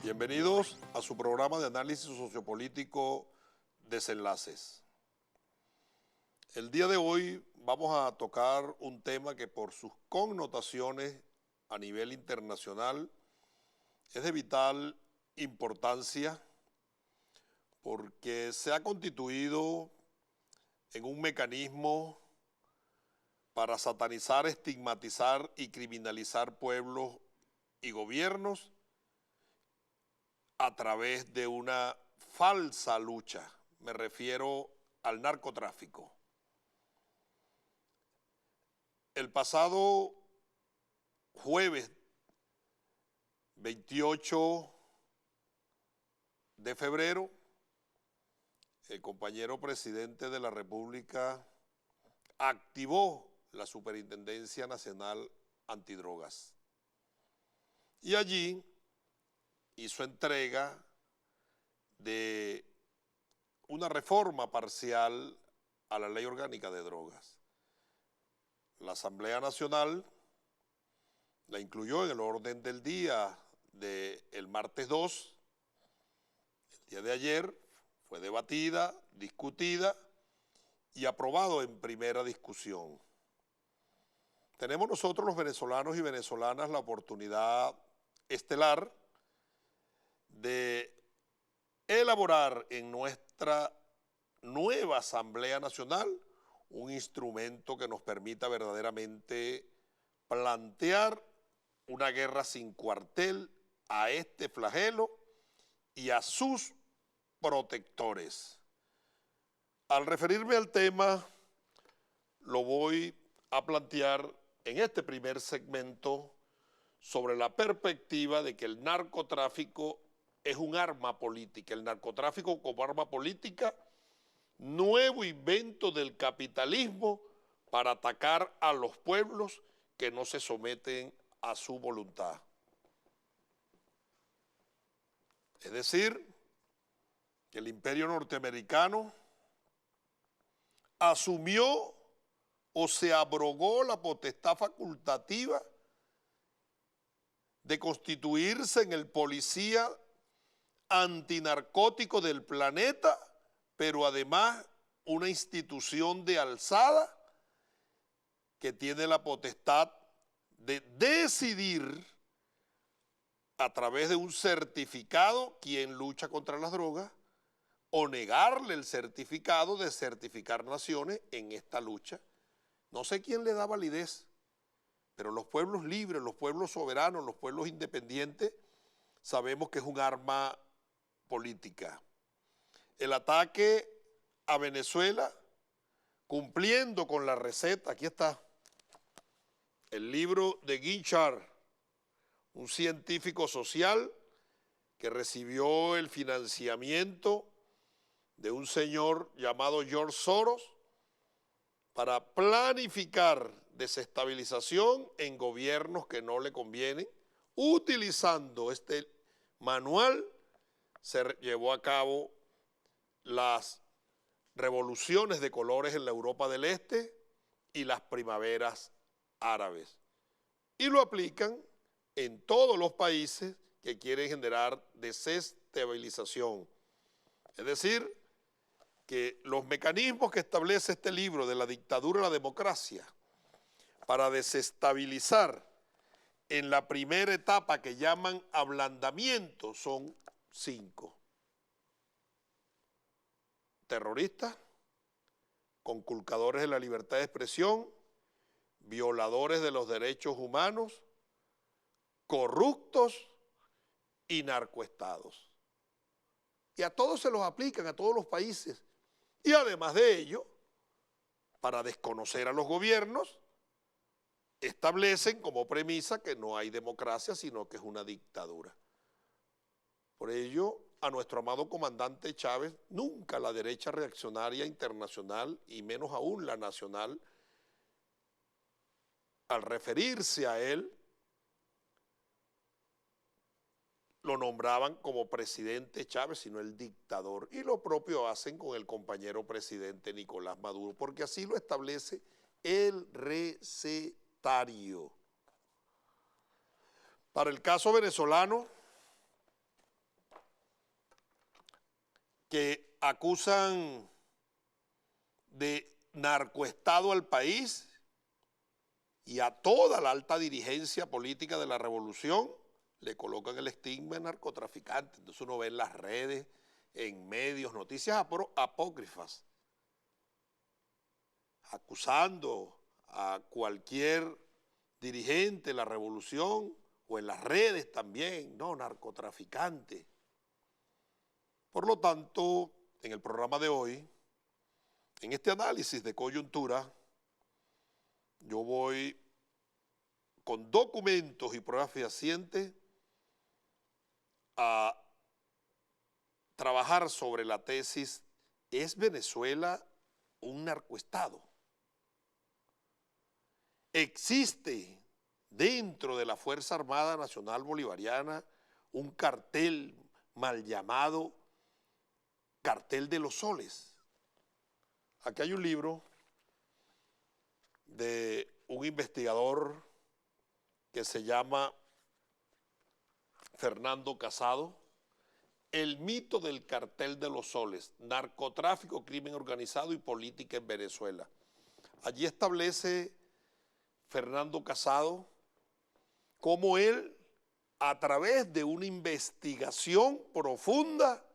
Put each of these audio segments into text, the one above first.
Bienvenidos a su programa de análisis sociopolítico Desenlaces. El día de hoy vamos a tocar un tema que por sus connotaciones a nivel internacional es de vital importancia porque se ha constituido en un mecanismo para satanizar, estigmatizar y criminalizar pueblos y gobiernos a través de una falsa lucha. Me refiero al narcotráfico. El pasado jueves 28 de febrero, el compañero presidente de la República activó la Superintendencia Nacional Antidrogas y allí hizo entrega de una reforma parcial a la Ley Orgánica de Drogas. La Asamblea Nacional la incluyó en el orden del día del martes 2, el día de ayer, fue debatida, discutida y aprobado en primera discusión. Tenemos nosotros los venezolanos y venezolanas la oportunidad estelar de elaborar en nuestra nueva Asamblea Nacional un instrumento que nos permita verdaderamente plantear una guerra sin cuartel a este flagelo y a sus protectores. Al referirme al tema, lo voy a plantear en este primer segmento sobre la perspectiva de que el narcotráfico es un arma política. El narcotráfico como arma política, nuevo invento del capitalismo para atacar a los pueblos que no se someten a su voluntad. Es decir, que el imperio norteamericano asumió o se abrogó la potestad facultativa de constituirse en el policía antinarcótico del planeta, pero además una institución de alzada que tiene la potestad de decidir a través de un certificado quién lucha contra las drogas o negarle el certificado de certificar naciones en esta lucha. No sé quién le da validez, pero los pueblos libres, los pueblos soberanos, los pueblos independientes, sabemos que es un arma política. El ataque a Venezuela, cumpliendo con la receta, aquí está, el libro de Guinchard, un científico social que recibió el financiamiento de un señor llamado George Soros para planificar desestabilización en gobiernos que no le convienen. Utilizando este manual se llevó a cabo las revoluciones de colores en la Europa del Este y las primaveras árabes. Y lo aplican en todos los países que quieren generar desestabilización. Es decir, que los mecanismos que establece este libro de la dictadura a la democracia para desestabilizar en la primera etapa que llaman ablandamiento son 5. Terroristas, conculcadores de la libertad de expresión, violadores de los derechos humanos, corruptos y narcoestados. Y a todos se los aplican, a todos los países. Y además de ello, para desconocer a los gobiernos, establecen como premisa que no hay democracia, sino que es una dictadura. Por ello, a nuestro amado comandante Chávez, nunca la derecha reaccionaria internacional, y menos aún la nacional, al referirse a él, lo nombraban como presidente Chávez, sino el dictador. Y lo propio hacen con el compañero presidente Nicolás Maduro, porque así lo establece el recetario. Para el caso venezolano, que acusan de narcoestado al país y a toda la alta dirigencia política de la revolución le colocan el estigma de narcotraficante. Entonces uno ve en las redes, en medios, noticias apócrifas, acusando a cualquier dirigente de la revolución o en las redes también, no, narcotraficante. Por lo tanto, en el programa de hoy, en este análisis de coyuntura, yo voy con documentos y pruebas fehacientes a trabajar sobre la tesis: ¿es Venezuela un narcoestado? ¿Existe dentro de la Fuerza Armada Nacional Bolivariana un cartel mal llamado Cartel de los Soles? Aquí hay un libro de un investigador que se llama Fernando Casado, El mito del Cartel de los Soles, narcotráfico, crimen organizado y política en Venezuela. Allí establece Fernando Casado cómo él, a través de una investigación profunda,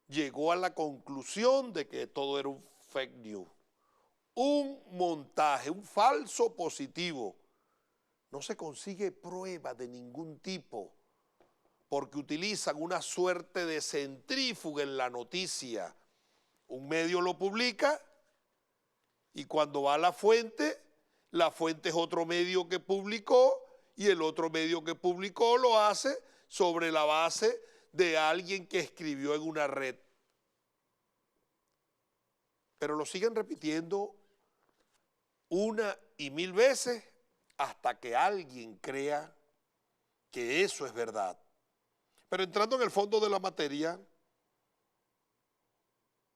llegó a la conclusión de que todo era un fake news, un montaje, un falso positivo. No se consigue prueba de ningún tipo porque utilizan una suerte de centrífuga en la noticia. Un medio lo publica y cuando va a la fuente es otro medio que publicó y el otro medio que publicó lo hace sobre la base de alguien que escribió en una red. Pero lo siguen repitiendo una y mil veces hasta que alguien crea que eso es verdad. Pero entrando en el fondo de la materia,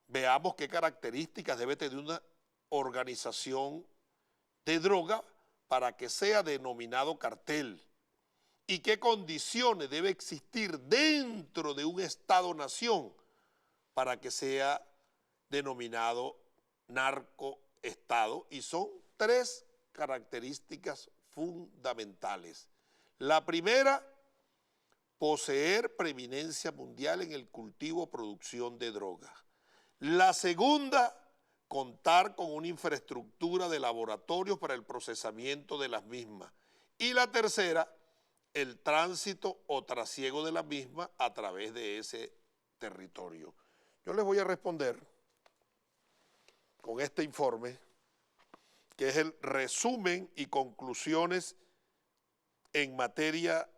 veamos qué características debe tener una organización de droga para que sea denominado cartel y qué condiciones debe existir dentro de un Estado-nación para que sea denominado narcoestado, y son tres características fundamentales. La primera, poseer preeminencia mundial en el cultivo o producción de drogas. La segunda, contar con una infraestructura de laboratorios para el procesamiento de las mismas. Y la tercera, el tránsito o trasiego de la misma a través de ese territorio. Yo les voy a responder con este informe, que es el resumen y conclusiones en materia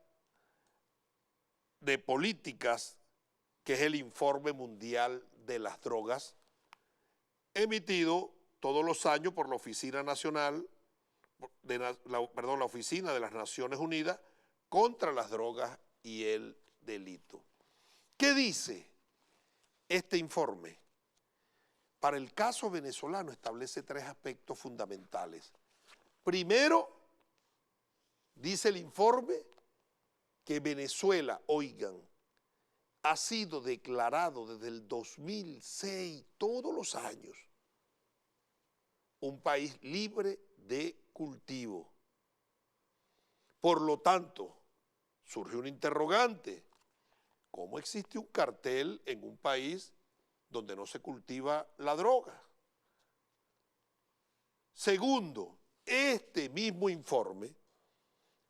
de políticas, que es el Informe Mundial de las Drogas, emitido todos los años por la Oficina Nacional, la Oficina de las Naciones Unidas contra las Drogas y el Delito. ¿Qué dice este informe? Para el caso venezolano establece tres aspectos fundamentales. Primero, dice el informe que Venezuela, oigan, ha sido declarado desde el 2006, todos los años, un país libre de cultivo. Por lo tanto, surge un interrogante: ¿cómo existe un cartel en un país donde no se cultiva la droga? Segundo, este mismo informe,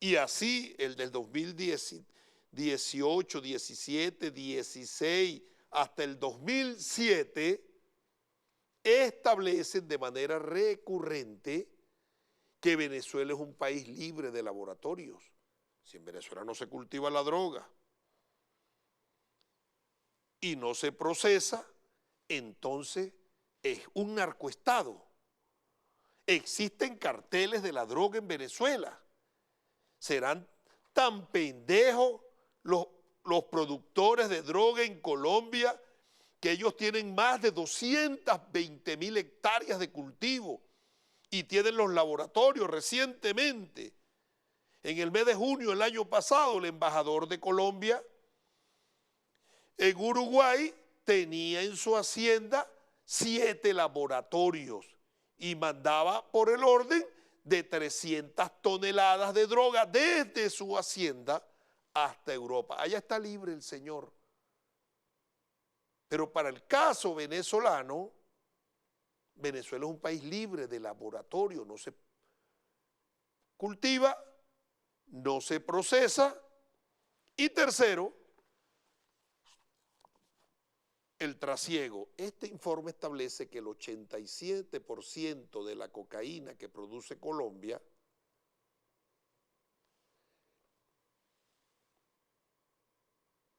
y así el del 2018, 17, 16, hasta el 2007, establecen de manera recurrente que Venezuela es un país libre de laboratorios. Si en Venezuela no se cultiva la droga y no se procesa, entonces es un narcoestado. Existen carteles de la droga en Venezuela. ¿Serán tan pendejos los productores de droga en Colombia, que ellos tienen más de 220.000 hectáreas de cultivo y tienen los laboratorios? Recientemente, en el mes de junio del año pasado, el embajador de Colombia en Uruguay tenía en su hacienda 7 laboratorios y mandaba por el orden de 300 toneladas de droga desde su hacienda hasta Europa. Allá está libre el señor. Pero para el caso venezolano, Venezuela es un país libre de laboratorio, no se cultiva, no se procesa. Y tercero, el trasiego. Este informe establece que el 87% de la cocaína que produce Colombia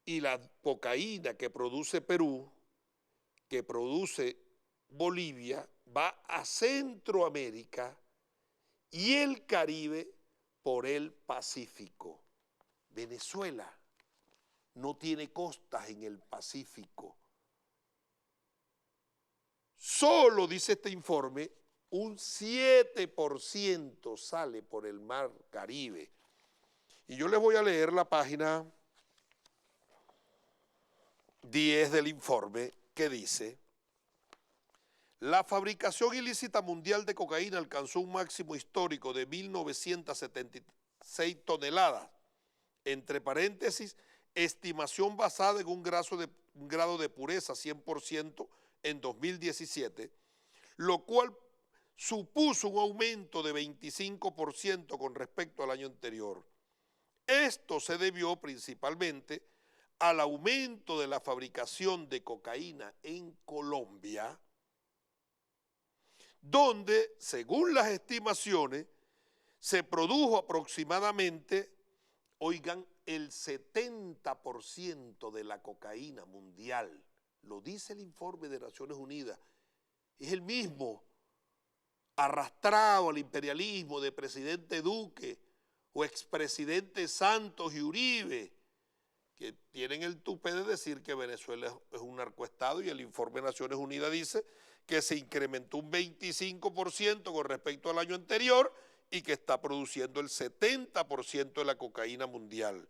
y la cocaína que produce Perú, que produce Bolivia, va a Centroamérica y el Caribe por el Pacífico. Venezuela no tiene costas en el Pacífico. Solo, dice este informe, un 7% sale por el mar Caribe. Y yo les voy a leer la página 10 del informe que dice: la fabricación ilícita mundial de cocaína alcanzó un máximo histórico de 1.976 toneladas, entre paréntesis, estimación basada en un grado de pureza 100% en 2017, lo cual supuso un aumento de 25% con respecto al año anterior. Esto se debió principalmente al aumento de la fabricación de cocaína en Colombia, donde, según las estimaciones, se produjo aproximadamente, oigan, el 70% de la cocaína mundial. Lo dice el informe de Naciones Unidas. Es el mismo arrastrado al imperialismo de presidente Duque o expresidente Santos y Uribe, que tienen el tupé de decir que Venezuela es un narcoestado, y el informe de Naciones Unidas dice que se incrementó un 25% con respecto al año anterior y que está produciendo el 70% de la cocaína mundial.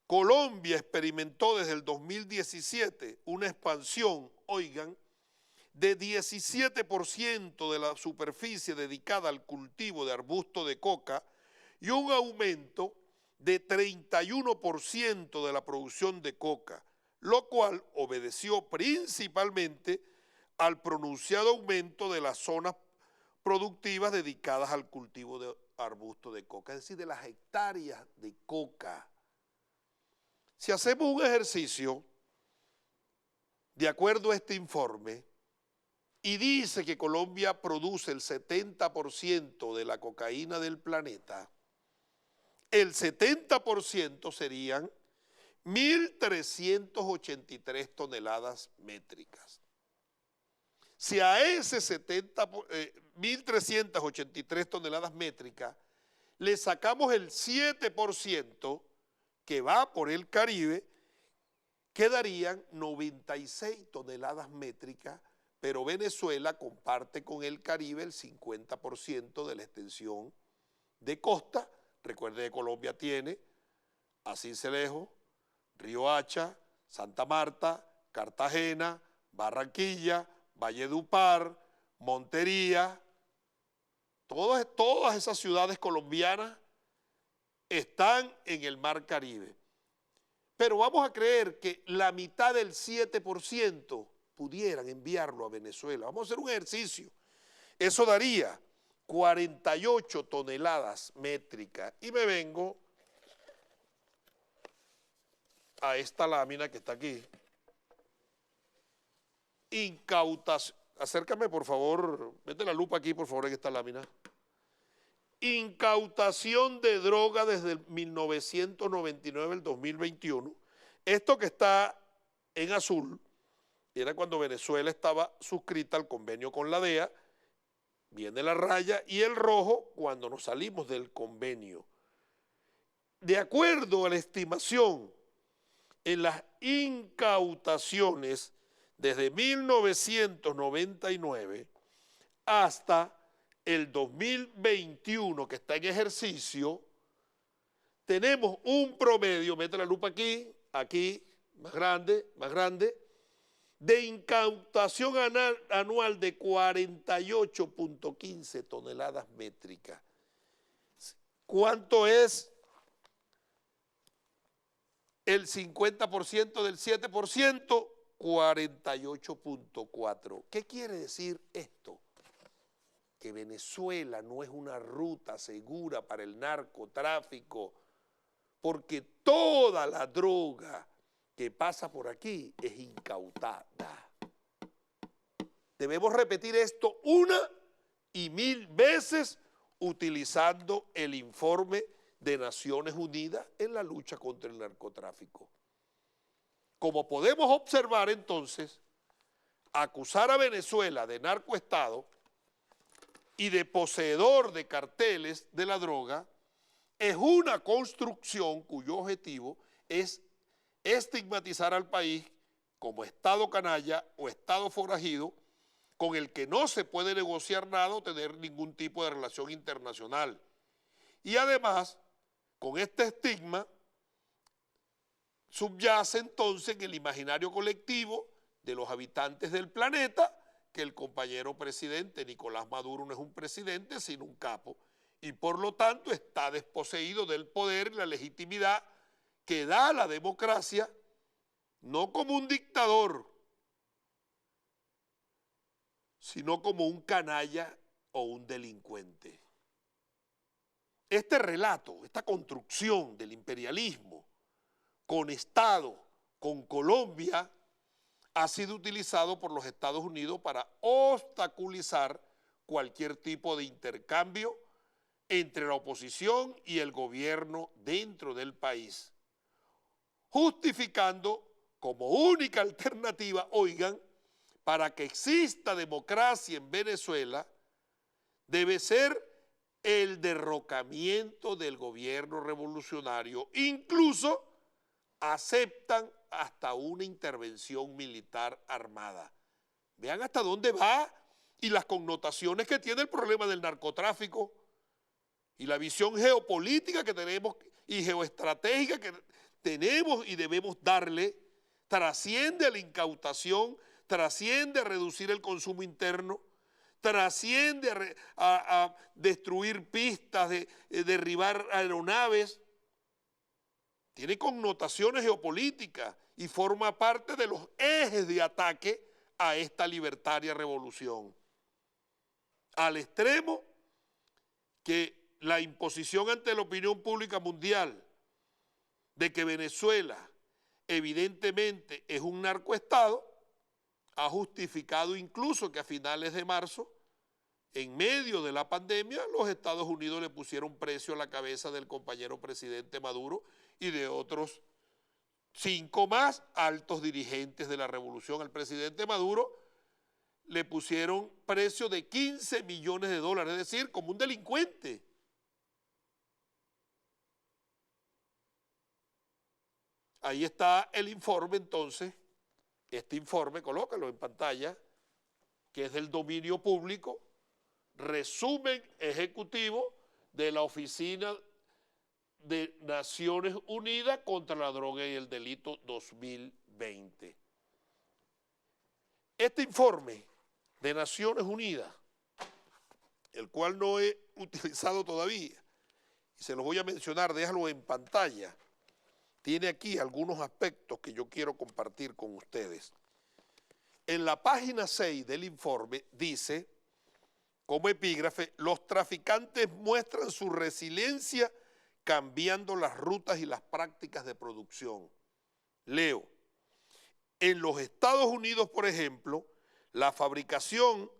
Colombia experimentó desde el 2017 una expansión, oigan, de 17% de la superficie dedicada al cultivo de arbusto de coca y un aumento de 31% de la producción de coca, lo cual obedeció principalmente al pronunciado aumento de las zonas productivas dedicadas al cultivo de arbusto de coca, es decir, de las hectáreas de coca. Si hacemos un ejercicio de acuerdo a este informe y dice que Colombia produce el 70% de la cocaína del planeta, el 70% serían 1.383 toneladas métricas. Si a ese 1.383 toneladas métricas le sacamos el 7% que va por el Caribe, quedarían 96 toneladas métricas, pero Venezuela comparte con el Caribe el 50% de la extensión de costa. Recuerde que Colombia tiene a Sincelejo, Río Hacha, Santa Marta, Cartagena, Barranquilla, Valledupar, Montería. Todas esas ciudades colombianas están en el mar Caribe. Pero vamos a creer que la mitad del 7% pudieran enviarlo a Venezuela. Vamos a hacer un ejercicio. Eso daría 48 toneladas métricas. Y me vengo a esta lámina que está aquí. Incautación. Acércame, por favor. Mete la lupa aquí, por favor, en esta lámina. Incautación de droga desde el 1999 al 2021. Esto que está en azul era cuando Venezuela estaba suscrita al convenio con la DEA, viene la raya, y el rojo cuando nos salimos del convenio. De acuerdo a la estimación, en las incautaciones desde 1999 hasta el 2021 que está en ejercicio, tenemos un promedio, mete la lupa aquí, aquí, más grande, de incautación anual de 48.15 toneladas métricas. ¿Cuánto es el 50% del 7%? 48.4. ¿Qué quiere decir esto? Que Venezuela no es una ruta segura para el narcotráfico, porque toda la droga que pasa por aquí es incautada. Debemos repetir esto una y mil veces utilizando el informe de Naciones Unidas en la lucha contra el narcotráfico. Como podemos observar entonces, acusar a Venezuela de narcoestado y de poseedor de carteles de la droga es una construcción cuyo objetivo es estigmatizar al país como Estado canalla o Estado forajido con el que no se puede negociar nada o tener ningún tipo de relación internacional. Y además, con este estigma, subyace entonces en el imaginario colectivo de los habitantes del planeta que el compañero presidente Nicolás Maduro no es un presidente sino un capo y por lo tanto está desposeído del poder y la legitimidad que da la democracia, no como un dictador, sino como un canalla o un delincuente. Este relato, esta construcción del imperialismo con Estado, con Colombia, ha sido utilizado por los Estados Unidos para obstaculizar cualquier tipo de intercambio entre la oposición y el gobierno dentro del país, justificando como única alternativa, oigan, para que exista democracia en Venezuela, debe ser el derrocamiento del gobierno revolucionario. Incluso aceptan hasta una intervención militar armada. Vean hasta dónde va y las connotaciones que tiene el problema del narcotráfico y la visión geopolítica que tenemos y geoestratégica que tenemos y debemos darle, trasciende a la incautación, trasciende a reducir el consumo interno, trasciende a destruir pistas, derribar aeronaves. Tiene connotaciones geopolíticas y forma parte de los ejes de ataque a esta libertaria revolución. Al extremo que la imposición ante la opinión pública mundial de que Venezuela evidentemente es un narcoestado, ha justificado incluso que a finales de marzo, en medio de la pandemia, los Estados Unidos le pusieron precio a la cabeza del compañero presidente Maduro y de otros 5 más altos dirigentes de la revolución. Al presidente Maduro le pusieron precio de 15 millones de dólares, es decir, como un delincuente. Ahí está el informe entonces, este informe, colócalo en pantalla, que es del dominio público, resumen ejecutivo de la Oficina de Naciones Unidas contra la Droga y el Delito 2020. Este informe de Naciones Unidas, el cual no he utilizado todavía, y se los voy a mencionar, déjalo en pantalla, tiene aquí algunos aspectos que yo quiero compartir con ustedes. En la página 6 del informe dice, como epígrafe, los traficantes muestran su resiliencia cambiando las rutas y las prácticas de producción. Leo, en los Estados Unidos, por ejemplo, la fabricación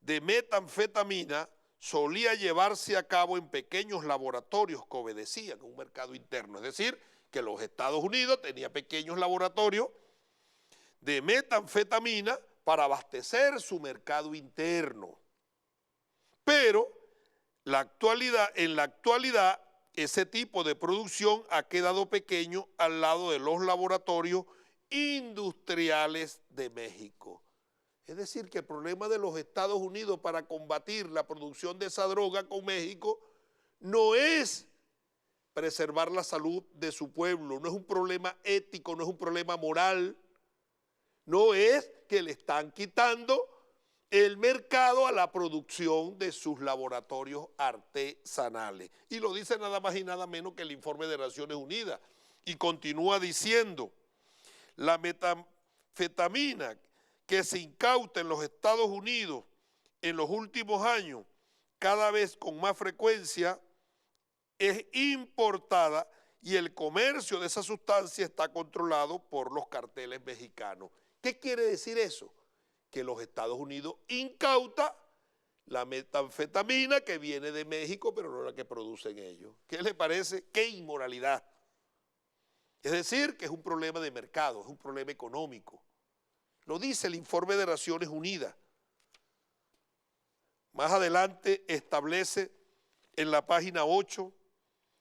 de metanfetamina solía llevarse a cabo en pequeños laboratorios que obedecían a un mercado interno, es decir, que los Estados Unidos tenían pequeños laboratorios de metanfetamina para abastecer su mercado interno. Pero en la actualidad, ese tipo de producción ha quedado pequeño al lado de los laboratorios industriales de México. Es decir, que el problema de los Estados Unidos para combatir la producción de esa droga con México no es preservar la salud de su pueblo. No es un problema ético, no es un problema moral. No es que le están quitando el mercado a la producción de sus laboratorios artesanales. Y lo dice nada más y nada menos que el informe de Naciones Unidas. Y continúa diciendo, la metanfetamina que se incauta en los Estados Unidos en los últimos años, cada vez con más frecuencia, es importada y el comercio de esa sustancia está controlado por los carteles mexicanos. ¿Qué quiere decir eso? Que los Estados Unidos incauta la metanfetamina que viene de México, pero no la que producen ellos. ¿Qué le parece? ¡Qué inmoralidad! Es decir, que es un problema de mercado, es un problema económico. Lo dice el informe de Naciones Unidas. Más adelante establece en la página 8,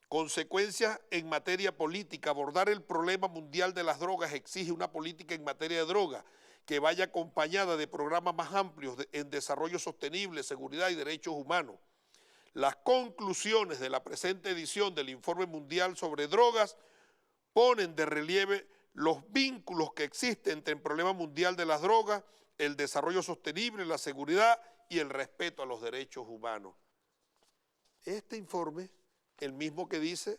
consecuencias en materia política. Abordar el problema mundial de las drogas exige una política en materia de drogas que vaya acompañada de programas más amplios en desarrollo sostenible, seguridad y derechos humanos. Las conclusiones de la presente edición del Informe Mundial sobre Drogas ponen de relieve los vínculos que existen entre el problema mundial de las drogas, el desarrollo sostenible, la seguridad y el respeto a los derechos humanos. Este informe, el mismo que dice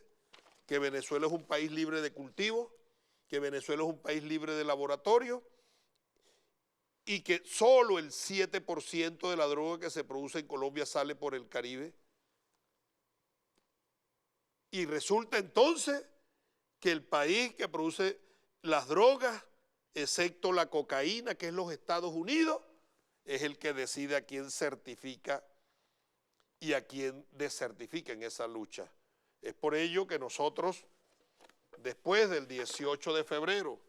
que Venezuela es un país libre de cultivo, que Venezuela es un país libre de laboratorio y que solo el 7% de la droga que se produce en Colombia sale por el Caribe. Y resulta entonces que el país que produce las drogas, excepto la cocaína, que es los Estados Unidos, es el que decide a quién certifica y a quién descertifica en esa lucha. Es por ello que nosotros, después del 18 de febrero,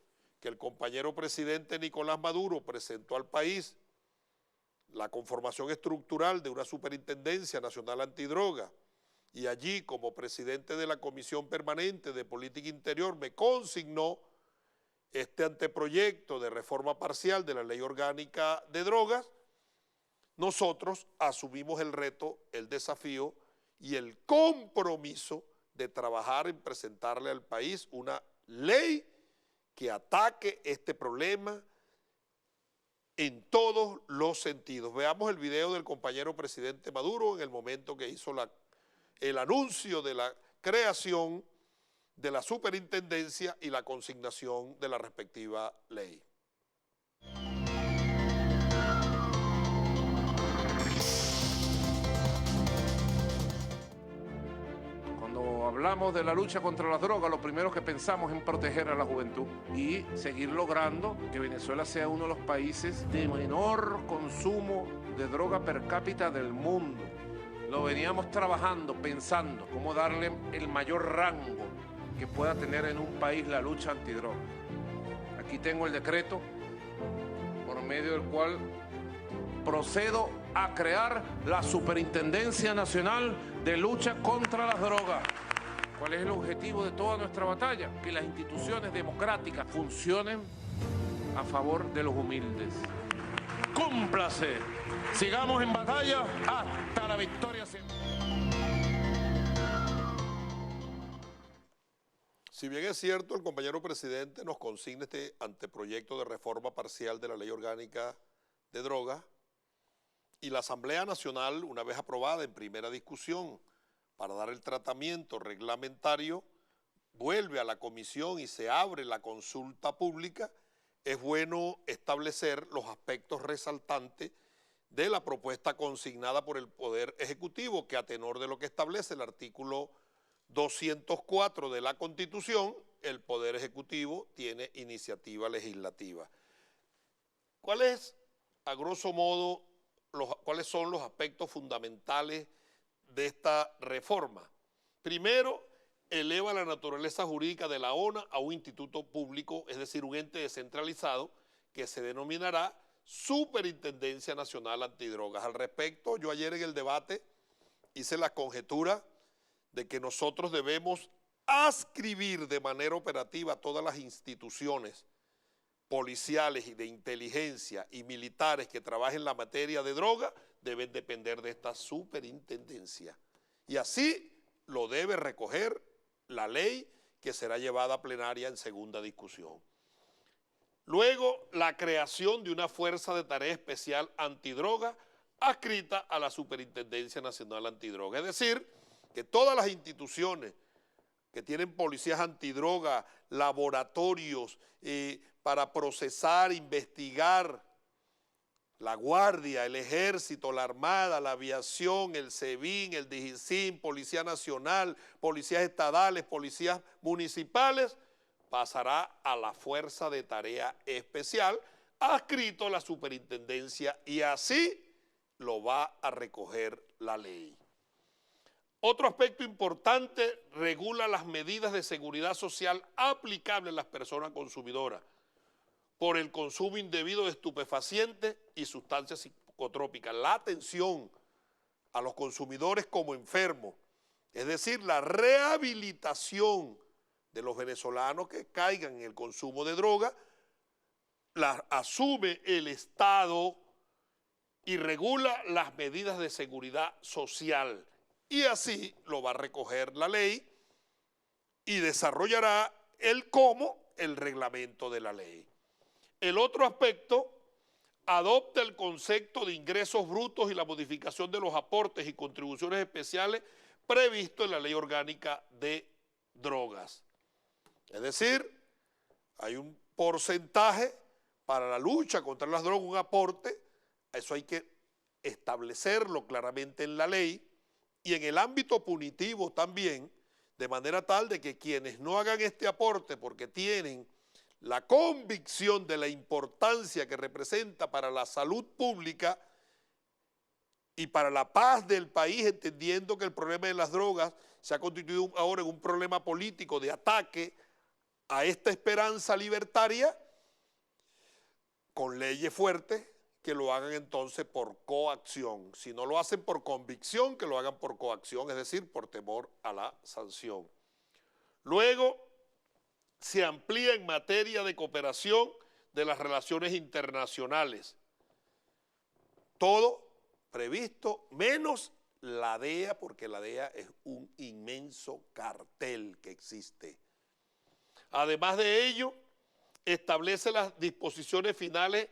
que el compañero presidente Nicolás Maduro presentó al país la conformación estructural de una superintendencia nacional antidroga, y allí como presidente de la Comisión Permanente de Política Interior me consignó este anteproyecto de reforma parcial de la Ley Orgánica de Drogas, nosotros asumimos el reto, el desafío y el compromiso de trabajar en presentarle al país una ley que ataque este problema en todos los sentidos. Veamos el video del compañero presidente Maduro en el momento que hizo el anuncio de la creación de la superintendencia y la consignación de la respectiva ley. Cuando hablamos de la lucha contra las drogas, lo primero que pensamos es en proteger a la juventud y seguir logrando que Venezuela sea uno de los países de menor consumo de droga per cápita del mundo. Lo veníamos trabajando, pensando cómo darle el mayor rango que pueda tener en un país la lucha antidroga. Aquí tengo el decreto por medio del cual procedo a crear la Superintendencia Nacional de Lucha contra las Drogas. ¿Cuál es el objetivo de toda nuestra batalla? Que las instituciones democráticas funcionen a favor de los humildes. ¡Cúmplase! Sigamos en batalla hasta la victoria. Si bien es cierto, el compañero presidente nos consigna este anteproyecto de reforma parcial de la Ley Orgánica de Drogas, y la Asamblea Nacional, una vez aprobada en primera discusión para dar el tratamiento reglamentario, vuelve a la comisión y se abre la consulta pública, es bueno establecer los aspectos resaltantes de la propuesta consignada por el Poder Ejecutivo, que a tenor de lo que establece el artículo 204 de la Constitución, el Poder Ejecutivo tiene iniciativa legislativa. ¿Cuáles, a grosso modo, cuáles son los aspectos fundamentales de esta reforma? Primero, eleva la naturaleza jurídica de la ONA a un instituto público, es decir, un ente descentralizado que se denominará Superintendencia Nacional Antidrogas. Al respecto, yo ayer en el debate hice la conjetura de que nosotros debemos adscribir de manera operativa a todas las instituciones policiales y de inteligencia y militares que trabajen en la materia de droga, deben depender de esta superintendencia. Y así lo debe recoger la ley que será llevada a plenaria en segunda discusión. Luego, la creación de una fuerza de tarea especial antidroga adscrita a la Superintendencia Nacional Antidroga. Es decir, que todas las instituciones que tienen policías antidroga, laboratorios para procesar, investigar, la Guardia, el Ejército, la Armada, la Aviación, el SEBIN, el DIGISIN, Policía Nacional, policías estadales, policías municipales, pasará a la Fuerza de Tarea Especial, adscrito a la Superintendencia, y así lo va a recoger la ley. Otro aspecto importante, regula las medidas de seguridad social aplicables a las personas consumidoras por el consumo indebido de estupefacientes y sustancias psicotrópicas. La atención a los consumidores como enfermos, es decir, la rehabilitación de los venezolanos que caigan en el consumo de droga, la asume el Estado y regula las medidas de seguridad social. Y así lo va a recoger la ley y desarrollará el reglamento de la ley. El otro aspecto, adopta el concepto de ingresos brutos y la modificación de los aportes y contribuciones especiales previsto en la Ley Orgánica de Drogas. Es decir, hay un porcentaje para la lucha contra las drogas, un aporte, eso hay que establecerlo claramente en la ley, y en el ámbito punitivo también, de manera tal de que quienes no hagan este aporte porque tienen la convicción de la importancia que representa para la salud pública y para la paz del país, entendiendo que el problema de las drogas se ha constituido ahora en un problema político de ataque a esta esperanza libertaria, con leyes fuertes, que lo hagan entonces por coacción. Si no lo hacen por convicción, que lo hagan por coacción, es decir, por temor a la sanción. Luego, se amplía en materia de cooperación de las relaciones internacionales. Todo previsto, menos la DEA, porque la DEA es un inmenso cartel que existe. Además de ello, establece las disposiciones finales,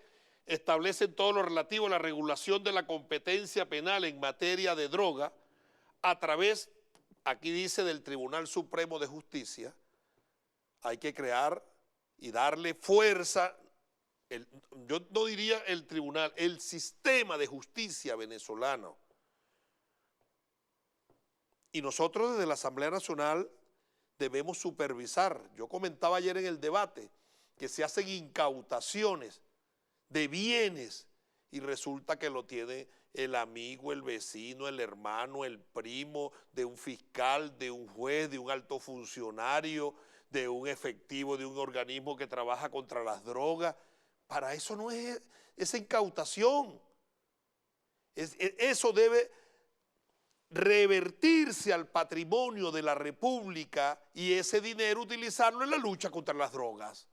establece todo lo relativo a la regulación de la competencia penal en materia de droga a través, aquí dice, del Tribunal Supremo de Justicia. Hay que crear y darle fuerza, yo no diría el tribunal, el sistema de justicia venezolano. Y nosotros desde la Asamblea Nacional debemos supervisar. Yo comentaba ayer en el debate que se hacen incautaciones de bienes y resulta que lo tiene el amigo, el vecino, el hermano, el primo de un fiscal, de un juez, de un alto funcionario, de un efectivo, de un organismo que trabaja contra las drogas. Para eso no es esa incautación. Eso debe revertirse al patrimonio de la República y ese dinero utilizarlo en la lucha contra las drogas.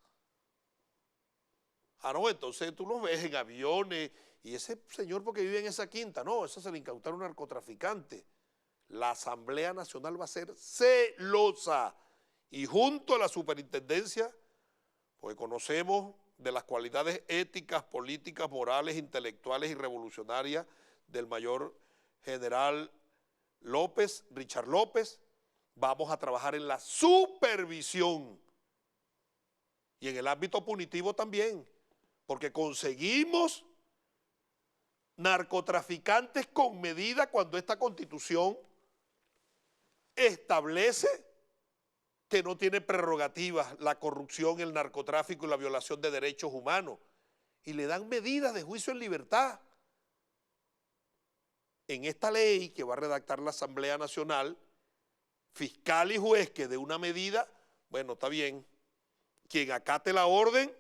Ah, no, entonces tú lo ves en aviones y ese señor porque vive en esa quinta, no, eso se le incautaron a un narcotraficante. La Asamblea Nacional va a ser celosa y junto a la superintendencia, pues conocemos de las cualidades éticas, políticas, morales, intelectuales y revolucionarias del mayor general López, Richard López, vamos a trabajar en la supervisión y en el ámbito punitivo también, porque conseguimos narcotraficantes con medida cuando esta Constitución establece que no tiene prerrogativas la corrupción, el narcotráfico y la violación de derechos humanos, y le dan medidas de juicio en libertad. En esta ley que va a redactar la Asamblea Nacional, fiscal y juez que dé una medida, bueno, está bien, quien acate la orden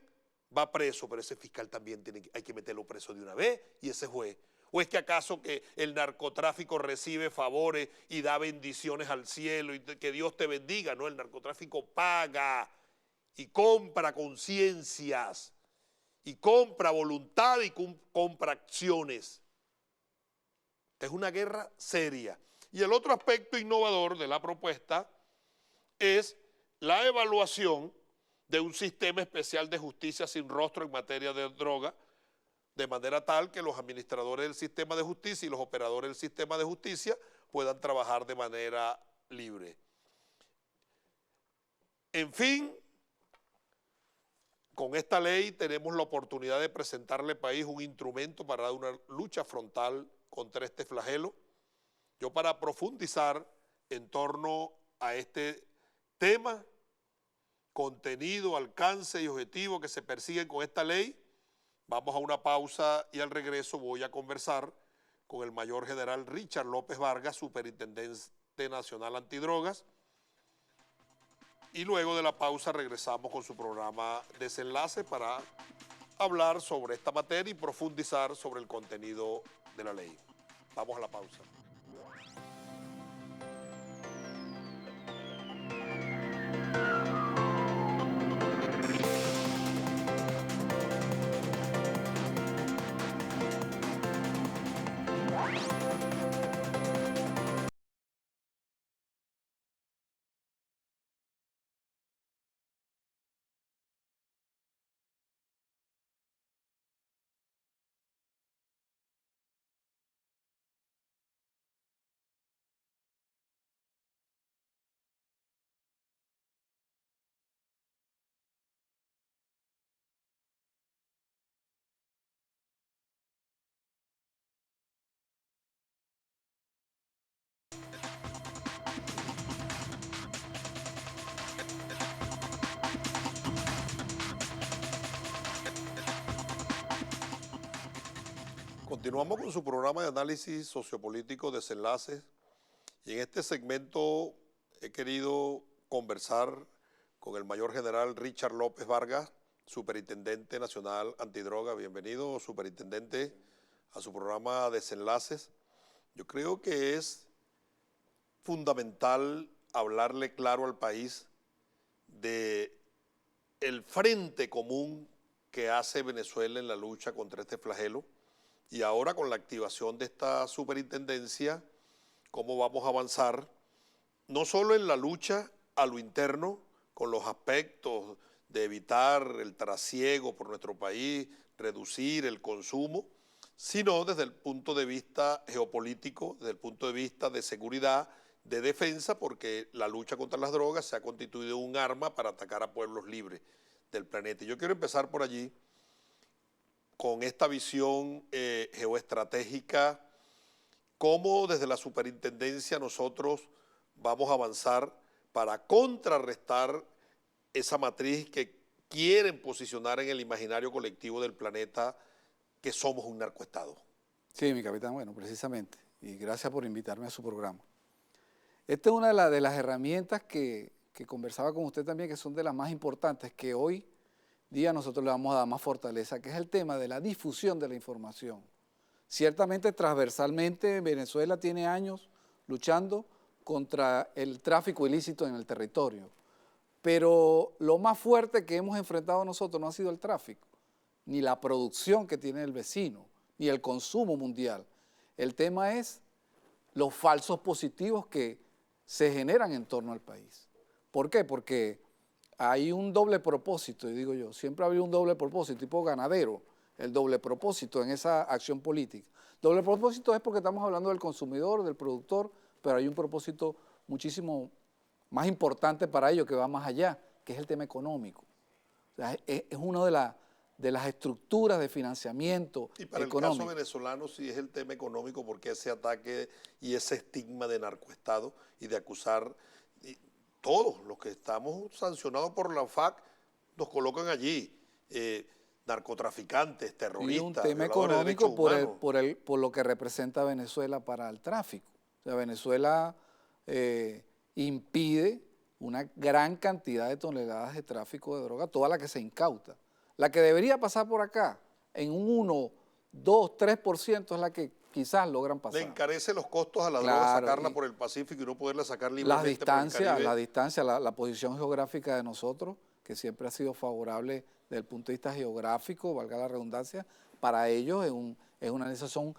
va preso, pero ese fiscal también hay que meterlo preso de una vez, y ese juez. ¿O es que acaso que el narcotráfico recibe favores y da bendiciones al cielo y que Dios te bendiga? No, el narcotráfico paga y compra conciencias y compra voluntad y compra acciones. Es una guerra seria. Y el otro aspecto innovador de la propuesta es la evaluación de un sistema especial de justicia sin rostro en materia de droga, de manera tal que los administradores del sistema de justicia y los operadores del sistema de justicia puedan trabajar de manera libre. En fin, con esta ley tenemos la oportunidad de presentarle al país un instrumento para dar una lucha frontal contra este flagelo. Yo, para profundizar en torno a este tema, contenido, alcance y objetivo que se persiguen con esta ley, vamos a una pausa y al regreso voy a conversar con el mayor general Richard López Vargas, superintendente nacional antidrogas, y luego de la pausa regresamos con su programa Desenlace para hablar sobre esta materia y profundizar sobre el contenido de la ley. Vamos a la pausa. Continuamos con su programa de análisis sociopolítico Desenlaces, y en este segmento he querido conversar con el mayor general Richard López Vargas, superintendente nacional antidroga. Bienvenido, superintendente, a su programa Desenlaces. Yo creo que es fundamental hablarle claro al país de el frente común que hace Venezuela en la lucha contra este flagelo, y ahora con la activación de esta superintendencia, cómo vamos a avanzar, no solo en la lucha a lo interno, con los aspectos de evitar el trasiego por nuestro país, reducir el consumo, sino desde el punto de vista geopolítico, desde el punto de vista de seguridad, de defensa, porque la lucha contra las drogas se ha constituido un arma para atacar a pueblos libres del planeta. Y yo quiero empezar por allí, con esta visión geoestratégica, cómo desde la superintendencia nosotros vamos a avanzar para contrarrestar esa matriz que quieren posicionar en el imaginario colectivo del planeta, que somos un narcoestado. Sí, mi capitán, bueno, precisamente, y gracias por invitarme a su programa. Esta es una de las herramientas que conversaba con usted también, que son de las más importantes, que hoy día nosotros le vamos a dar más fortaleza, que es el tema de la difusión de la información. Ciertamente, transversalmente, Venezuela tiene años luchando contra el tráfico ilícito en el territorio, pero lo más fuerte que hemos enfrentado nosotros no ha sido el tráfico, ni la producción que tiene el vecino, ni el consumo mundial. El tema es los falsos positivos que se generan en torno al país. ¿Por qué? Porque hay un doble propósito, y digo yo, siempre ha habido un doble propósito, tipo ganadero, el doble propósito en esa acción política. Doble propósito es porque estamos hablando del consumidor, del productor, pero hay un propósito muchísimo más importante para ello, que va más allá, que es el tema económico. O sea, es una de las estructuras de financiamiento y para económico. El caso venezolano sí es el tema económico, porque ese ataque y ese estigma de narcoestado y de acusar, todos los que estamos sancionados por la FARC nos colocan allí, narcotraficantes, terroristas, y un tema económico por lo que representa Venezuela para el tráfico. O sea, Venezuela impide una gran cantidad de toneladas de tráfico de droga, toda la que se incauta. La que debería pasar por acá, en un 1, 2, 3% es la que quizás logran pasar. Le encarece los costos a la droga sacarla por el Pacífico y no poderla sacar libremente por el Caribe. La distancia, la posición geográfica de nosotros, que siempre ha sido favorable desde el punto de vista geográfico, valga la redundancia, para ellos es una necesidad,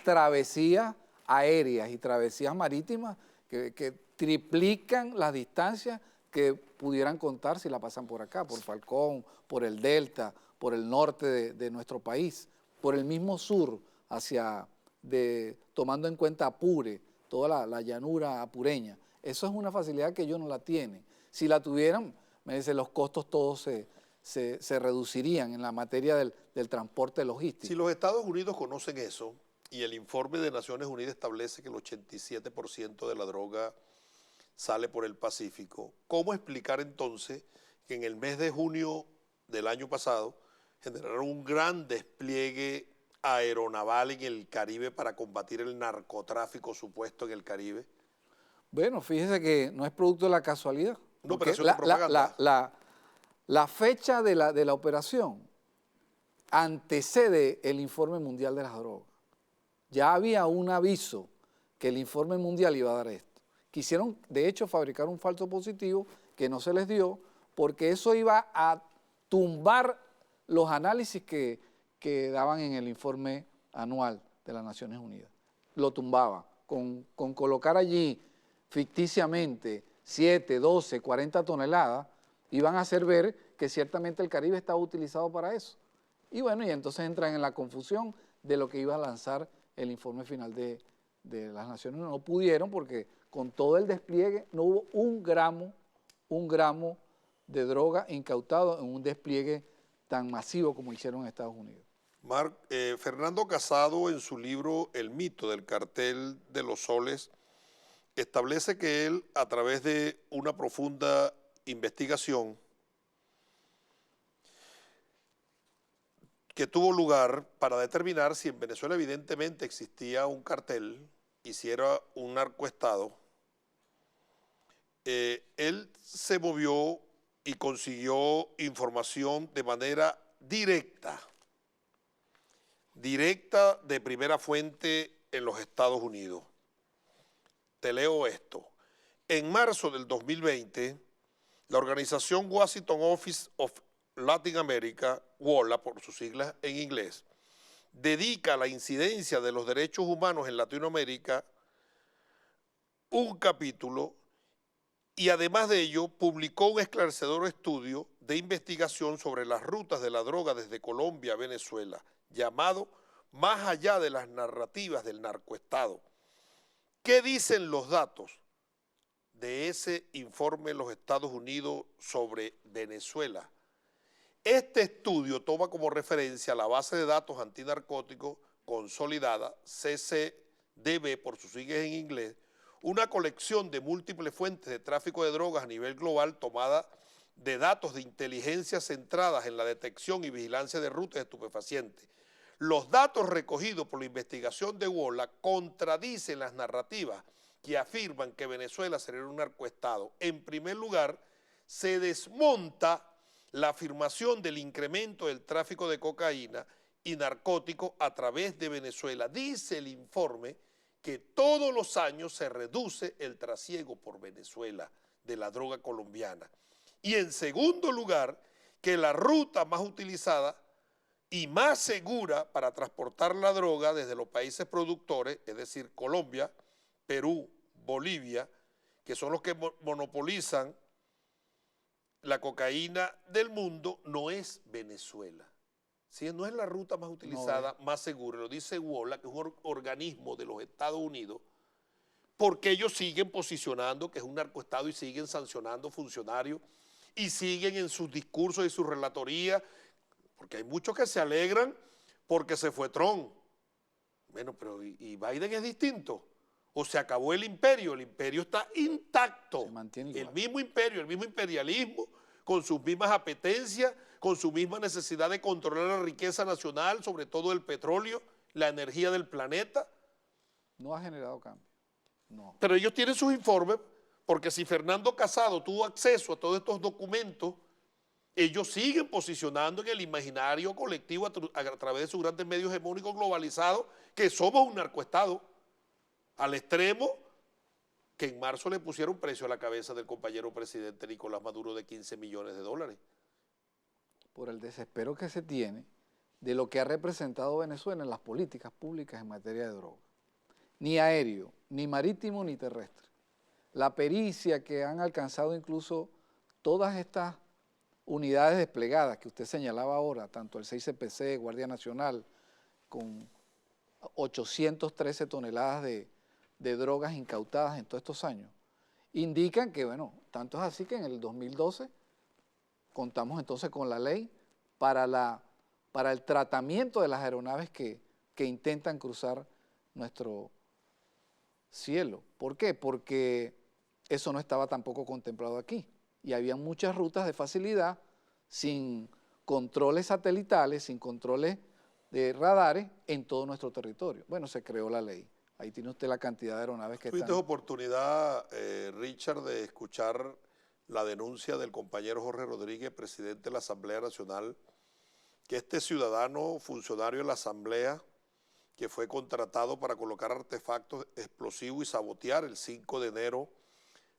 travesías aéreas y travesías marítimas que triplican las distancias que pudieran contar si la pasan por acá, por Falcón, por el Delta, por el norte de nuestro país, por el mismo sur, tomando en cuenta Apure, toda la llanura apureña. Eso es una facilidad que ellos no la tienen. Si la tuvieran, me dice, los costos todos se reducirían en la materia del transporte logístico. Si los Estados Unidos conocen eso, y el informe de Naciones Unidas establece que el 87% de la droga sale por el Pacífico, ¿cómo explicar entonces que en el mes de junio del año pasado generaron un gran despliegue aeronaval en el Caribe para combatir el narcotráfico supuesto en el Caribe? Bueno, fíjese que no es producto de la casualidad. Una operación de propaganda. La fecha de la operación antecede el informe mundial de las drogas. Ya había un aviso que el informe mundial iba a dar esto. Quisieron, de hecho, fabricar un falso positivo que no se les dio porque eso iba a tumbar los análisis que daban en el informe anual de las Naciones Unidas. Lo tumbaba con colocar allí ficticiamente 7, 12, 40 toneladas, iban a hacer ver que ciertamente el Caribe estaba utilizado para eso. Y bueno, y entonces entran en la confusión de lo que iba a lanzar el informe final de las Naciones Unidas. No pudieron porque con todo el despliegue no hubo un gramo de droga incautado en un despliegue tan masivo como hicieron en Estados Unidos. Fernando Casado, en su libro El mito del cartel de los soles, establece que él, a través de una profunda investigación que tuvo lugar para determinar si en Venezuela evidentemente existía un cartel y si era un narcoestado, él se movió y consiguió información de manera directa de primera fuente en los Estados Unidos. Te leo esto. En marzo del 2020, la organización Washington Office of Latin America, WOLA por sus siglas en inglés, dedica a la incidencia de los derechos humanos en Latinoamérica un capítulo y además de ello publicó un esclarecedor estudio de investigación sobre las rutas de la droga desde Colombia a Venezuela, llamado Más allá de las narrativas del narcoestado. ¿Qué dicen los datos de ese informe de los Estados Unidos sobre Venezuela? Este estudio toma como referencia la base de datos antinarcóticos consolidada, CCDB por sus siglas en inglés, una colección de múltiples fuentes de tráfico de drogas a nivel global tomada de datos de inteligencia centradas en la detección y vigilancia de rutas de estupefacientes. Los datos recogidos por la investigación de WOLA contradicen las narrativas que afirman que Venezuela sería un narcoestado. En primer lugar, se desmonta la afirmación del incremento del tráfico de cocaína y narcóticos a través de Venezuela. Dice el informe que todos los años se reduce el trasiego por Venezuela de la droga colombiana. Y en segundo lugar, que la ruta más utilizada y más segura para transportar la droga desde los países productores, es decir, Colombia, Perú, Bolivia, que son los que monopolizan la cocaína del mundo, no es Venezuela. ¿Sí? No es la ruta más utilizada, más segura, lo dice WOLA, que es un organismo de los Estados Unidos, porque ellos siguen posicionando que es un narcoestado y siguen sancionando funcionarios y siguen en sus discursos y sus relatorías, porque hay muchos que se alegran porque se fue Trump. Bueno, pero ¿y Biden es distinto? ¿O se acabó el imperio? El imperio está intacto. Se mantiene igual. El mismo imperio, el mismo imperialismo, con sus mismas apetencias, con su misma necesidad de controlar la riqueza nacional, sobre todo el petróleo, la energía del planeta. No ha generado cambio. No. Pero ellos tienen sus informes, porque si Fernando Casado tuvo acceso a todos estos documentos, ellos siguen posicionando en el imaginario colectivo a través de sus grandes medios hegemónicos globalizados que somos un narcoestado, al extremo que en marzo le pusieron precio a la cabeza del compañero presidente Nicolás Maduro de 15 millones de dólares. Por el desespero que se tiene de lo que ha representado Venezuela en las políticas públicas en materia de droga. Ni aéreo, ni marítimo, ni terrestre. La pericia que han alcanzado incluso todas estas unidades desplegadas que usted señalaba ahora, tanto el 6CPC, Guardia Nacional, con 813 toneladas de drogas incautadas en todos estos años, indican que, bueno, tanto es así que en el 2012 contamos entonces con la ley para el tratamiento de las aeronaves que intentan cruzar nuestro cielo. ¿Por qué? Porque eso no estaba tampoco contemplado aquí y había muchas rutas de facilidad sin controles satelitales, sin controles de radares en todo nuestro territorio. Bueno, se creó la ley. Ahí tiene usted la cantidad de aeronaves que ¿Tuviste están. oportunidad, Richard, de escuchar la denuncia del compañero Jorge Rodríguez, presidente de la Asamblea Nacional, que este ciudadano funcionario de la Asamblea, que fue contratado para colocar artefactos explosivos y sabotear el 5 de enero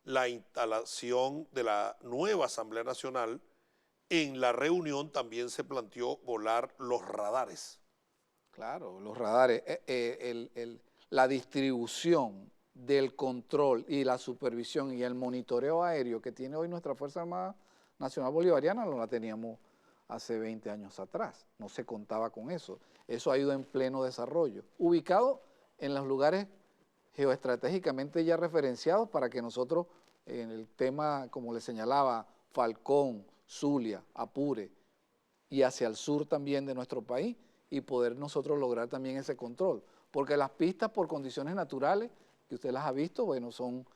la instalación de la nueva Asamblea Nacional, en la reunión también se planteó volar los radares? Claro, los radares, la distribución del control y la supervisión y el monitoreo aéreo que tiene hoy nuestra Fuerza Armada Nacional Bolivariana no la teníamos hace 20 años atrás, no se contaba con eso. Eso ha ido en pleno desarrollo, ubicado en los lugares geoestratégicamente ya referenciados para que nosotros, en el tema, como le señalaba, Falcón, Zulia, Apure, y hacia el sur también de nuestro país, y poder nosotros lograr también ese control. Porque las pistas por condiciones naturales, que usted las ha visto, bueno, son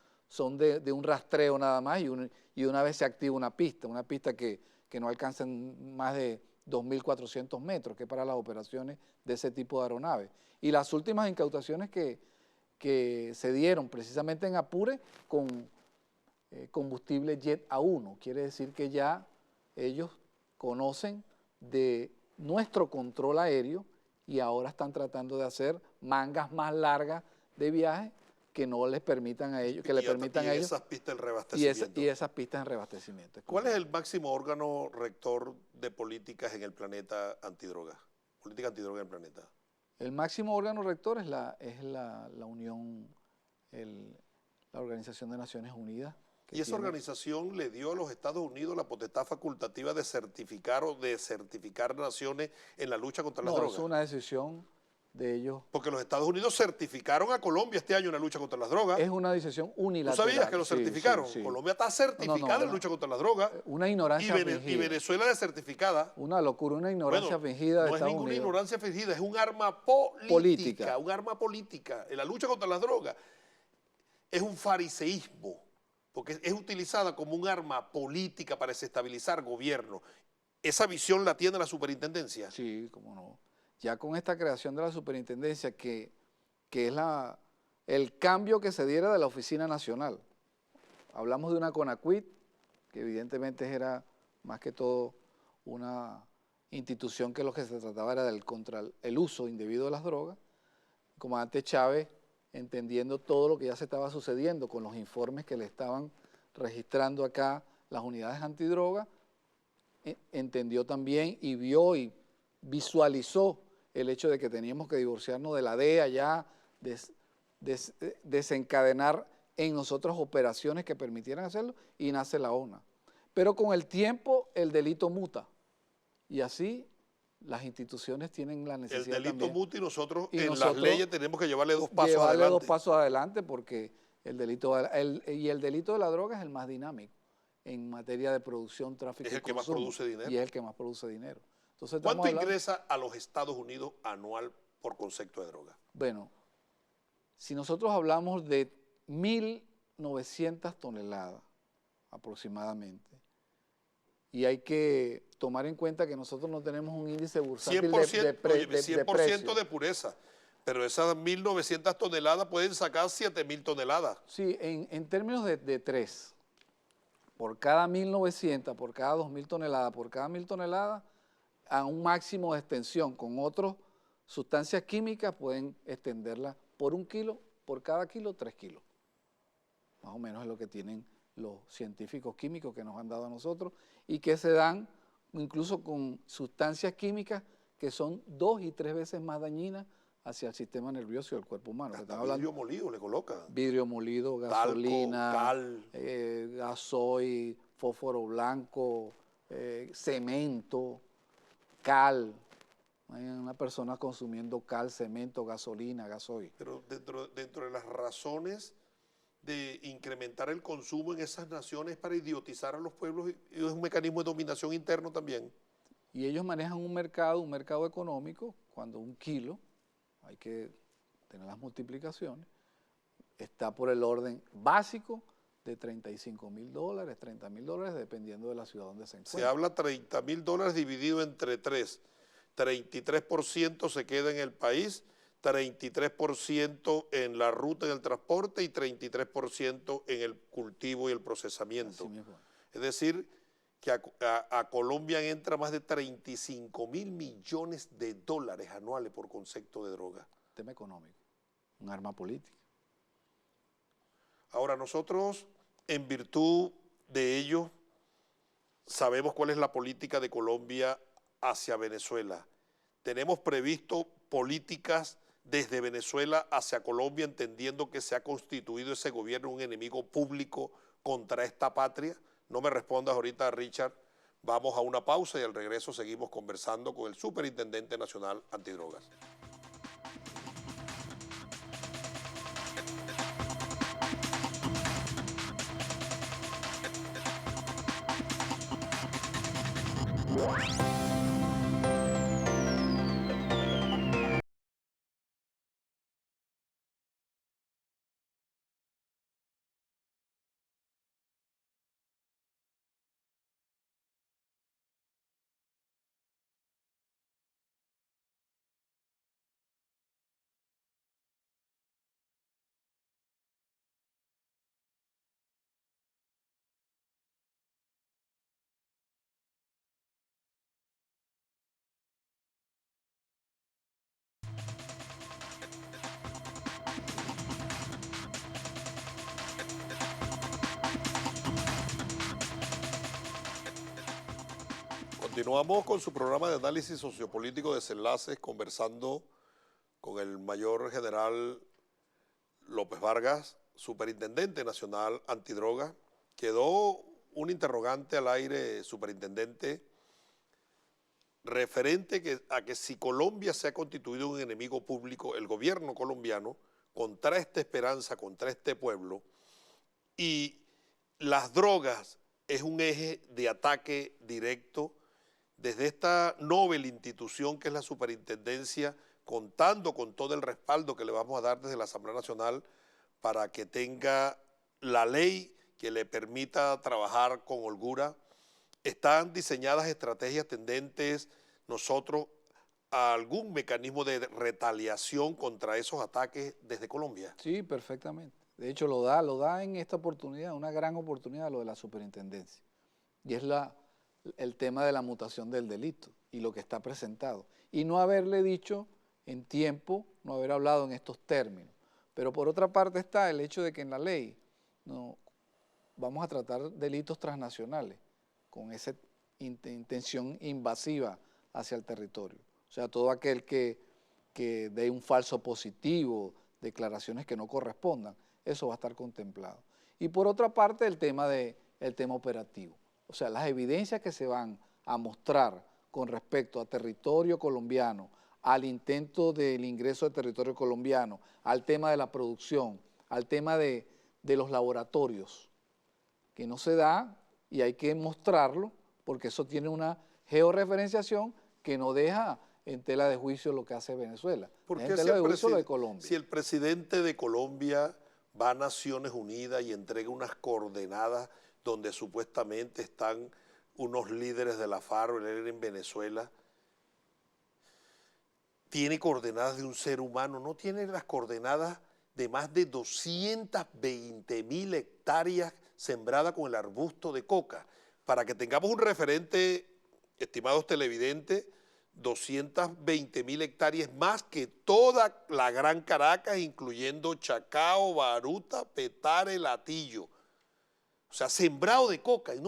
de un rastreo nada más, y una vez se activa una pista que no alcanza más de 2.400 metros, que es para las operaciones de ese tipo de aeronaves. Y las últimas incautaciones que se dieron precisamente en Apure con combustible Jet A1, quiere decir que ya ellos conocen de nuestro control aéreo y ahora están tratando de hacer mangas más largas de viaje que no les permitan a ellos, que le permitan a ellos. Esas pistas de reabastecimiento. Y esas pistas en reabastecimiento. ¿Cuál es el máximo órgano rector de políticas en el planeta antidroga? Política antidroga en el planeta. El máximo órgano rector es la Unión, la Organización de Naciones Unidas. ¿Y esa organización le dio a los Estados Unidos la potestad facultativa de certificar o desertificar naciones en la lucha contra las drogas? No, es una decisión de ellos. Porque los Estados Unidos certificaron a Colombia este año en la lucha contra las drogas. Es una decisión unilateral. ¿Tú sabías que lo certificaron? Sí, sí. Colombia está certificada en la lucha contra las drogas. Una ignorancia fingida. Y Venezuela desertificada. Una locura, una ignorancia fingida de Estados Unidos. No es ninguna ignorancia fingida, es un arma política. Un arma política. En la lucha contra las drogas es un fariseísmo, porque es utilizada como un arma política para desestabilizar gobierno. ¿Esa visión la tiene la superintendencia? Sí, cómo no. Ya con esta creación de la superintendencia, que es el cambio que se diera de la Oficina Nacional. Hablamos de una CONACYT, que evidentemente era más que todo una institución que lo que se trataba era contra el uso indebido de las drogas. El comandante Chávez, entendiendo todo lo que ya se estaba sucediendo con los informes que le estaban registrando acá las unidades antidrogas, entendió también y vio y visualizó el hecho de que teníamos que divorciarnos de la DEA ya, desencadenar en nosotros operaciones que permitieran hacerlo, y nace la ONA. Pero con el tiempo el delito muta, y así las instituciones tienen la necesidad. El delito también. muta y nosotros las leyes tenemos que llevarle dos pasos adelante. Llevarle dos pasos adelante porque el delito de la droga es el más dinámico en materia de producción, tráfico y consumo. Es el que más produce dinero. Y es el que más produce dinero. Entonces, ¿cuánto ingresa a los Estados Unidos anual por concepto de droga? Bueno, si nosotros hablamos de 1.900 toneladas aproximadamente, y hay que tomar en cuenta que nosotros no tenemos un índice bursátil 100% de pureza, pero esas 1.900 toneladas pueden sacar 7.000 toneladas. Sí, en términos de 3, por cada 1.900, por cada 2.000 toneladas, por cada 1.000 toneladas, a un máximo de extensión con otras sustancias químicas pueden extenderla por 1 kilo, por cada kilo 3 kilos. Más o menos es lo que tienen los científicos químicos que nos han dado a nosotros y que se dan incluso con sustancias químicas que son 2 y 3 veces más dañinas hacia el sistema nervioso y el cuerpo humano. Hasta vidrio molido le colocan. Vidrio molido, gasolina, talco, cal, gasoil, fósforo blanco, cemento, cal. Hay una persona consumiendo cal, cemento, gasolina, gasoil. Pero dentro de las razones de incrementar el consumo en esas naciones para idiotizar a los pueblos, y es un mecanismo de dominación interno también. Y ellos manejan un mercado económico, cuando un kilo, hay que tener las multiplicaciones, está por el orden básico de $35.000, $30.000, dependiendo de la ciudad donde se encuentre. Se habla $30.000 dividido entre 3. 33% se queda en el país, 33% en la ruta y el transporte y 33% en el cultivo y el procesamiento. Así mismo. Es decir, que a Colombia entra más de 35.000 millones de dólares anuales por concepto de droga. Tema económico, un arma política. Ahora nosotros, en virtud de ello, sabemos cuál es la política de Colombia hacia Venezuela. Tenemos previsto políticas desde Venezuela hacia Colombia, entendiendo que se ha constituido ese gobierno un enemigo público contra esta patria. No me respondas ahorita, Richard. Vamos a una pausa y al regreso seguimos conversando con el Superintendente Nacional Antidrogas. Continuamos con su programa de análisis sociopolítico Desenlaces, conversando con el mayor general López Vargas, Superintendente Nacional Antidroga. Quedó un interrogante al aire, Superintendente, referente a que si Colombia se ha constituido un enemigo público, el gobierno colombiano, contra esta esperanza, contra este pueblo, y las drogas es un eje de ataque directo desde esta noble institución que es la superintendencia, contando con todo el respaldo que le vamos a dar desde la Asamblea Nacional para que tenga la ley que le permita trabajar con holgura. Están diseñadas estrategias tendentes nosotros a algún mecanismo de retaliación contra esos ataques desde Colombia. Sí, perfectamente. De hecho, lo da en esta oportunidad, una gran oportunidad, lo de la superintendencia. Y es el tema de la mutación del delito y lo que está presentado. Y no haberle dicho en tiempo, no haber hablado en estos términos. Pero por otra parte está el hecho de que en la ley no vamos a tratar delitos transnacionales con esa intención invasiva hacia el territorio. O sea, todo aquel que dé un falso positivo, declaraciones que no correspondan, eso va a estar contemplado. Y por otra parte el tema operativo. O sea, las evidencias que se van a mostrar con respecto a territorio colombiano, al intento del ingreso de territorio colombiano, al tema de la producción, al tema de los laboratorios, que no se da y hay que mostrarlo porque eso tiene una georreferenciación que no deja en tela de juicio lo que hace Venezuela. ¿Por qué en tela de juicio lo de Colombia? Si el presidente de Colombia va a Naciones Unidas y entrega unas coordenadas donde supuestamente están unos líderes de la FARC, él en Venezuela, tiene coordenadas de un ser humano, no tiene las coordenadas de más de 220.000 hectáreas sembradas con el arbusto de coca. Para que tengamos un referente, estimados televidentes, 220.000 hectáreas más que toda la Gran Caracas, incluyendo Chacao, Baruta, Petare, Latillo. O sea, sembrado de coca, y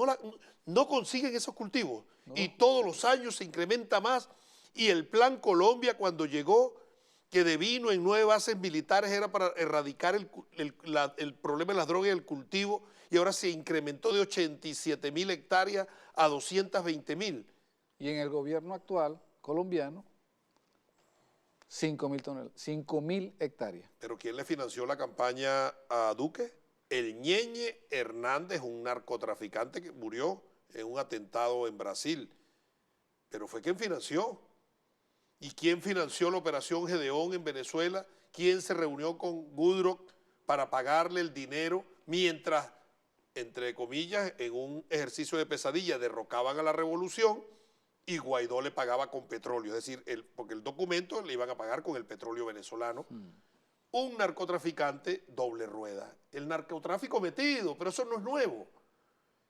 no consiguen esos cultivos. No. Y todos los años se incrementa más. Y el Plan Colombia, cuando llegó, que devino en 9 bases militares era para erradicar el problema de las drogas y el cultivo, y ahora se incrementó de 87.000 hectáreas a 220.000. Y en el gobierno actual colombiano, 5.000 hectáreas. ¿Pero quién le financió la campaña a Duque? El Ñeñe Hernández, un narcotraficante que murió en un atentado en Brasil. Pero fue quien financió. ¿Y quién financió la operación Gedeón en Venezuela? ¿Quién se reunió con Goodrock para pagarle el dinero mientras, entre comillas, en un ejercicio de pesadilla derrocaban a la revolución y Guaidó le pagaba con petróleo? Es decir, porque el documento le iban a pagar con el petróleo venezolano. Un narcotraficante doble rueda. El narcotráfico metido, pero eso no es nuevo.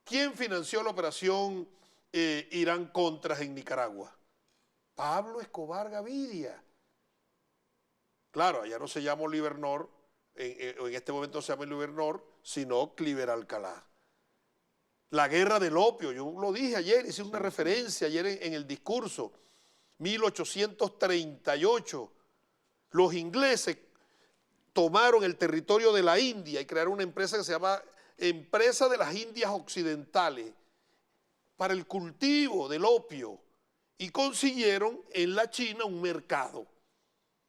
¿Quién financió la operación Irán-Contras en Nicaragua? Pablo Escobar Gaviria. Claro, allá no se llama Oliver North, en este momento no se llama Oliver North, sino Cliver Alcalá. La guerra del opio, yo lo dije ayer, hice una referencia ayer en el discurso. 1838, los ingleses tomaron el territorio de la India y crearon una empresa que se llama Empresa de las Indias Occidentales para el cultivo del opio, y consiguieron en la China un mercado.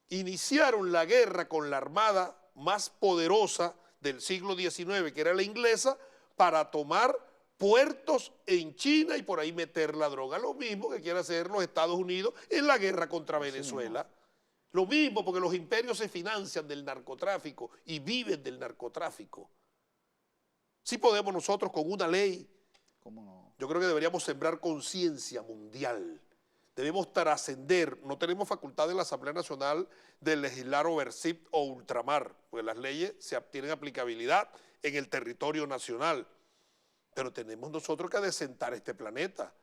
Iniciaron la guerra con la armada más poderosa del siglo XIX, que era la inglesa, para tomar puertos en China y por ahí meter la droga. Lo mismo que quiere hacer los Estados Unidos en la guerra contra Venezuela. Lo mismo, porque los imperios se financian del narcotráfico y viven del narcotráfico. Sí podemos nosotros con una ley. ¿Cómo no? Yo creo que deberíamos sembrar conciencia mundial. Debemos trascender. No tenemos facultad en la Asamblea Nacional de legislar overseas o ultramar, porque las leyes tienen aplicabilidad en el territorio nacional. Pero tenemos nosotros que adecentar este planeta.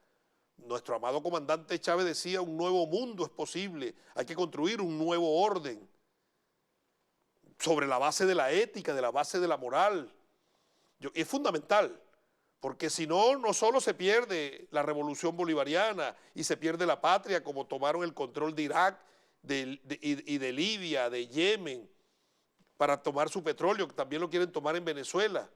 Nuestro amado comandante Chávez decía, un nuevo mundo es posible, hay que construir un nuevo orden sobre la base de la ética, de la base de la moral. Es fundamental, porque si no, no solo se pierde la revolución bolivariana y se pierde la patria, como tomaron el control de Irak y de Libia, de Yemen, para tomar su petróleo, que también lo quieren tomar en Venezuela.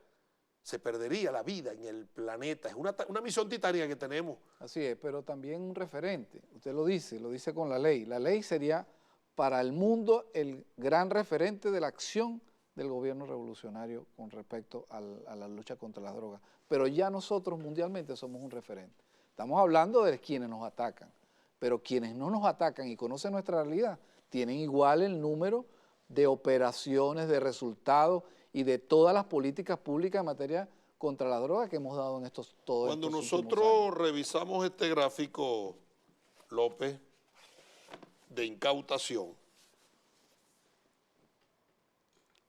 Se perdería la vida en el planeta. Es una misión titánica que tenemos. Así es, pero también un referente. Usted lo dice con la ley. La ley sería para el mundo el gran referente de la acción del gobierno revolucionario con respecto a la lucha contra las drogas. Pero ya nosotros mundialmente somos un referente. Estamos hablando de quienes nos atacan, pero quienes no nos atacan y conocen nuestra realidad tienen igual el número de operaciones, de resultados y de todas las políticas públicas en materia contra la droga que hemos dado en todos Cuando estos nosotros revisamos este gráfico, López, de incautación,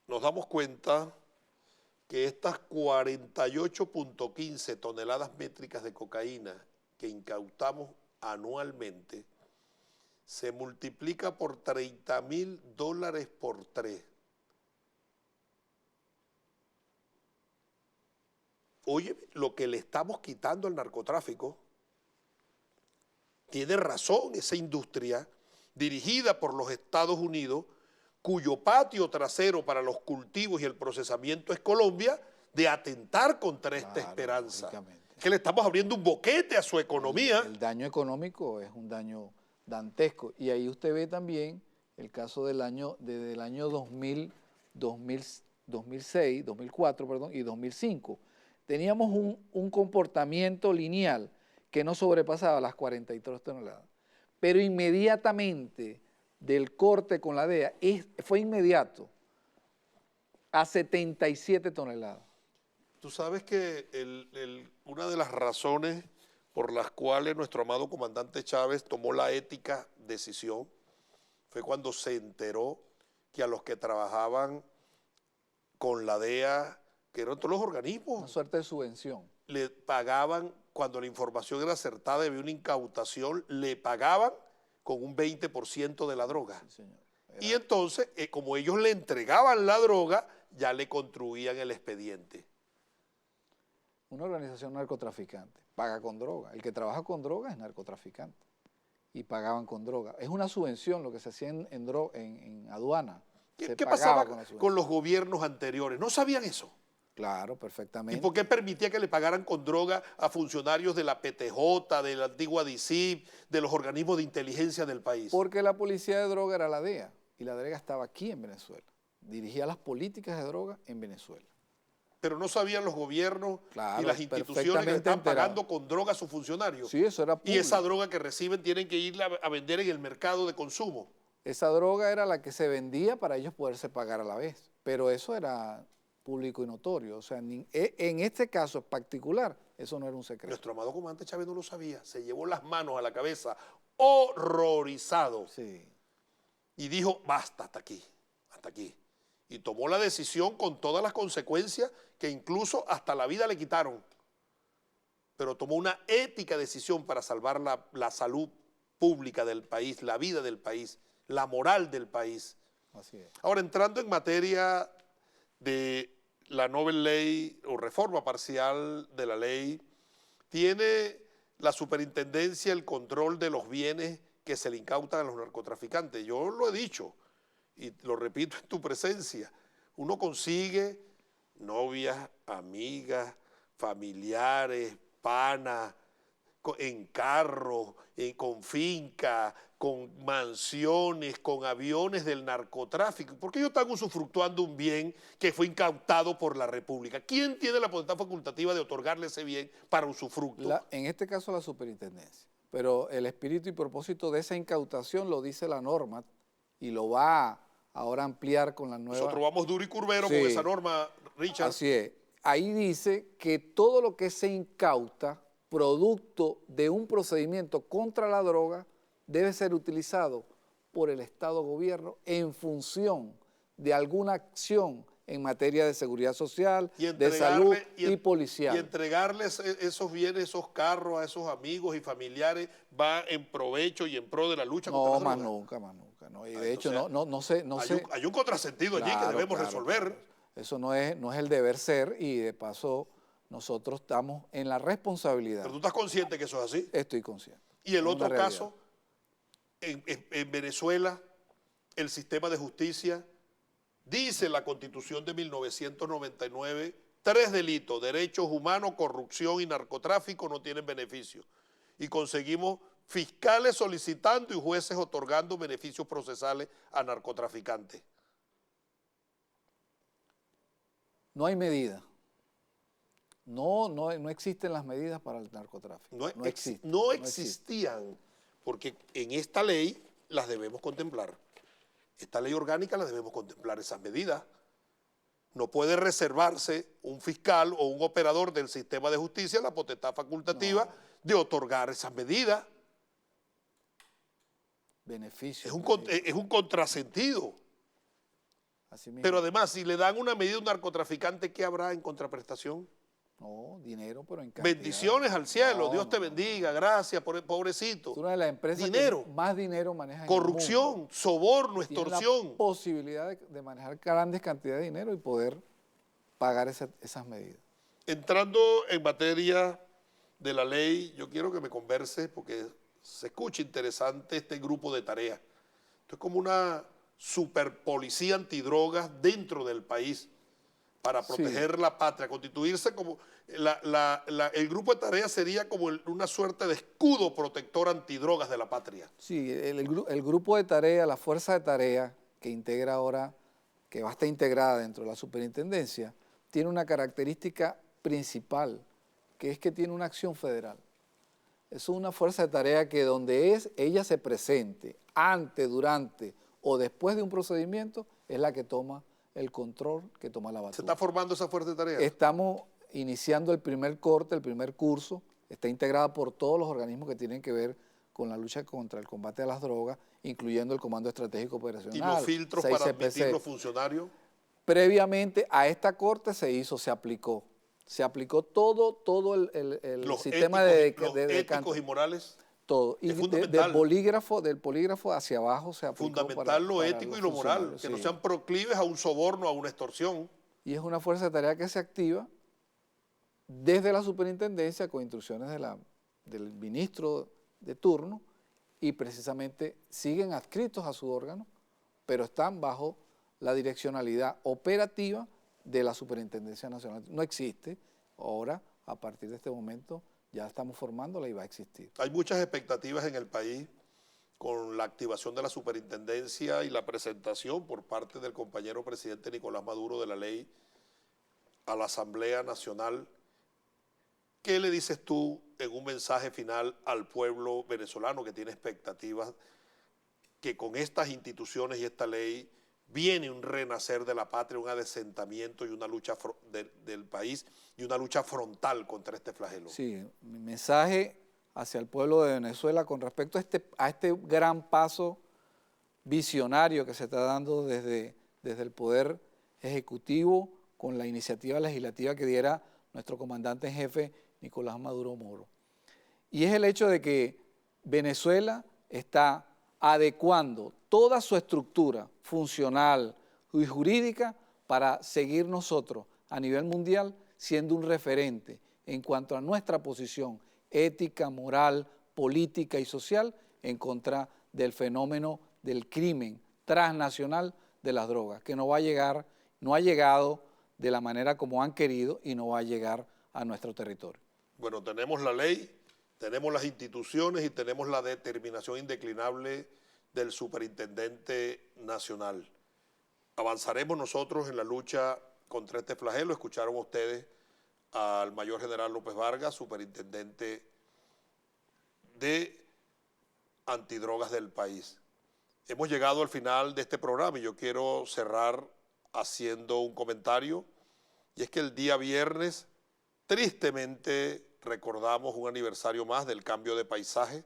nos damos cuenta que estas 48.15 toneladas métricas de cocaína que incautamos anualmente se multiplica por $30.000 por 3. Oye, lo que le estamos quitando al narcotráfico, tiene razón esa industria dirigida por los Estados Unidos, cuyo patio trasero para los cultivos y el procesamiento es Colombia, de atentar contra esta esperanza. Que le estamos abriendo un boquete a su economía. El daño económico es un daño dantesco. Y ahí usted ve también el caso desde el año 2006, 2004, perdón, y 2005. Teníamos un comportamiento lineal que no sobrepasaba las 43 toneladas. Pero inmediatamente del corte con la DEA, fue inmediato a 77 toneladas. Tú sabes que una de las razones por las cuales nuestro amado comandante Chávez tomó la ética decisión fue cuando se enteró que a los que trabajaban con la DEA, que eran todos los organismos, Una suerte de subvención. le pagaban, cuando la información era acertada y había una incautación, le pagaban con un 20% de la droga. Sí, señor. Y entonces, como ellos le entregaban la droga, ya le construían el expediente. Una organización narcotraficante paga con droga. El que trabaja con droga es narcotraficante. y pagaban con droga. Es una subvención lo que se hacía en aduana. Se ¿Qué pagaba pasaba con la subvención. con los gobiernos anteriores? ¿No sabían eso? Claro, ¿Y perfectamente. por qué permitía que le pagaran con droga a funcionarios de la PTJ, de la antigua DICIP, de los organismos de inteligencia del país? Porque la policía de droga era la DEA y la DEA estaba aquí en Venezuela. Dirigía las políticas de droga en Venezuela. Pero no sabían los gobiernos Claro, y las instituciones que le perfectamente estaban enterado. pagando con droga a sus funcionarios. Sí, eso era Y público. esa droga que reciben tienen que irla a vender en el mercado de consumo. Esa droga era la que se vendía para ellos poderse pagar a la vez. Pero eso era público y notorio. O sea, en este caso en particular, eso no era un secreto. Nuestro amado comandante Chávez no lo sabía. Se llevó las manos a la cabeza, horrorizado. Sí. Y dijo, basta, hasta aquí, hasta aquí. Y tomó la decisión con todas las consecuencias que incluso hasta la vida le quitaron. Pero tomó una ética decisión para salvar la salud pública del país, la vida del país, la moral del país. Así es. Ahora, entrando en materia de la novel ley o reforma parcial de la ley, tiene la superintendencia el control de los bienes que se le incautan a los narcotraficantes. Yo lo he dicho y lo repito en tu presencia, uno consigue novias, amigas, familiares, panas, en carros, con finca, con mansiones, con aviones del narcotráfico. ¿Por qué ellos están usufructuando un bien que fue incautado por la República? ¿Quién tiene la potestad facultativa de otorgarle ese bien para usufructo? En este caso la superintendencia. Pero el espíritu y propósito de esa incautación lo dice la norma y lo va ahora a ampliar con la nueva... Nosotros vamos duro y curvero Sí. con esa norma, Richard. Así es. Ahí dice que todo lo que se incauta producto de un procedimiento contra la droga debe ser utilizado por el Estado-Gobierno en función de alguna acción en materia de seguridad social, de salud y policial. Y entregarles esos bienes, esos carros a esos amigos y familiares va en provecho y en pro de la lucha contra la droga. Más nunca. No. Y de hecho, no sé. Hay un contrasentido allí que debemos resolver. Claro. Eso no es el deber ser y de paso nosotros estamos en la responsabilidad. Pero tú estás consciente que eso es así. Estoy consciente. Y el Es otro una realidad. caso, en Venezuela, el sistema de justicia, dice la Constitución de 1999, 3 delitos, derechos humanos, corrupción y narcotráfico no tienen beneficio. Y conseguimos fiscales solicitando y jueces otorgando beneficios procesales a narcotraficantes. No hay medida. No existen las medidas para el narcotráfico. No existían, porque en esta ley las debemos contemplar. Esta ley orgánica la debemos contemplar esas medidas. No puede reservarse un fiscal o un operador del sistema de justicia la potestad facultativa de otorgar esas medidas. Beneficios. Es un contrasentido. Así mismo. Pero además, si le dan una medida a un narcotraficante, ¿qué habrá en contraprestación? No, dinero, pero en cantidad. Bendiciones al cielo, No, Dios te bendiga, gracias, pobrecito. Es una de las empresas Dinero. que más dinero maneja en el Corrupción, mundo. soborno, Tiene extorsión. la posibilidad de manejar grandes cantidades de dinero y poder pagar esas medidas. Entrando en materia de la ley, yo quiero que me converse porque se escucha interesante este grupo de tareas. Esto es como una superpolicía antidrogas dentro del país para proteger la patria, constituirse como el grupo de tareas sería como una suerte de escudo protector antidrogas de la patria. Sí, el grupo de tarea, la fuerza de tarea que integra ahora, que va a estar integrada dentro de la superintendencia, tiene una característica principal, que es que tiene una acción federal. Es una fuerza de tarea que donde ella se presente, antes, durante o después de un procedimiento, es la que toma el control, que toma la batuta. ¿Se está formando esa fuerza de tareas? Estamos iniciando el primer corte, el primer curso, está integrada por todos los organismos que tienen que ver con la lucha contra el combate a las drogas, incluyendo el Comando Estratégico Operacional. ¿Y los filtros para admitir los funcionarios? Previamente a esta corte se aplicó todo el sistema éticos, éticos y morales. Todo. Y del polígrafo hacia abajo se aplicó. Fundamental lo ético y lo moral, que no sean proclives a un soborno, a una extorsión. Y es una fuerza de tarea que se activa desde la superintendencia con instrucciones del ministro de turno y precisamente siguen adscritos a su órgano, pero están bajo la direccionalidad operativa de la Superintendencia Nacional. No existe, ahora, a partir de este momento, ya estamos formándola y va a existir. Hay muchas expectativas en el país con la activación de la superintendencia y la presentación por parte del compañero presidente Nicolás Maduro de la ley a la Asamblea Nacional. ¿Qué le dices tú en un mensaje final al pueblo venezolano que tiene expectativas que con estas instituciones y esta ley viene un renacer de la patria, un adesentamiento y una lucha del país y una lucha frontal contra este flagelo? Sí, mi mensaje hacia el pueblo de Venezuela con respecto a este gran paso visionario que se está dando desde el Poder Ejecutivo con la iniciativa legislativa que diera nuestro comandante en jefe Nicolás Maduro Moro. Y es el hecho de que Venezuela está adecuando toda su estructura funcional y jurídica para seguir nosotros a nivel mundial siendo un referente en cuanto a nuestra posición ética, moral, política y social en contra del fenómeno del crimen transnacional de las drogas, que no ha llegado de la manera como han querido y no va a llegar a nuestro territorio. Bueno, tenemos la ley, tenemos las instituciones y tenemos la determinación indeclinable del superintendente nacional. Avanzaremos nosotros en la lucha contra este flagelo. Escucharon ustedes al mayor general López Vargas, superintendente de antidrogas del país. Hemos llegado al final de este programa y yo quiero cerrar haciendo un comentario, y es que el día viernes tristemente recordamos un aniversario más del cambio de paisaje,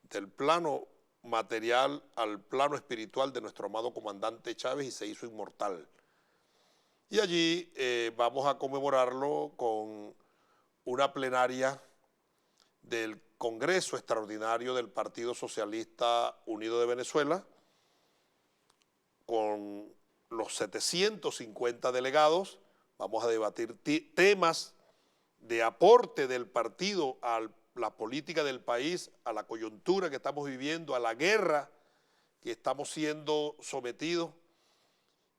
del plano material al plano espiritual de nuestro amado comandante Chávez, y se hizo inmortal. Y allí vamos a conmemorarlo con una plenaria del Congreso Extraordinario del Partido Socialista Unido de Venezuela, con los 750 delegados. Vamos a debatir temas de aporte del partido a la política del país, a la coyuntura que estamos viviendo, a la guerra que estamos siendo sometidos.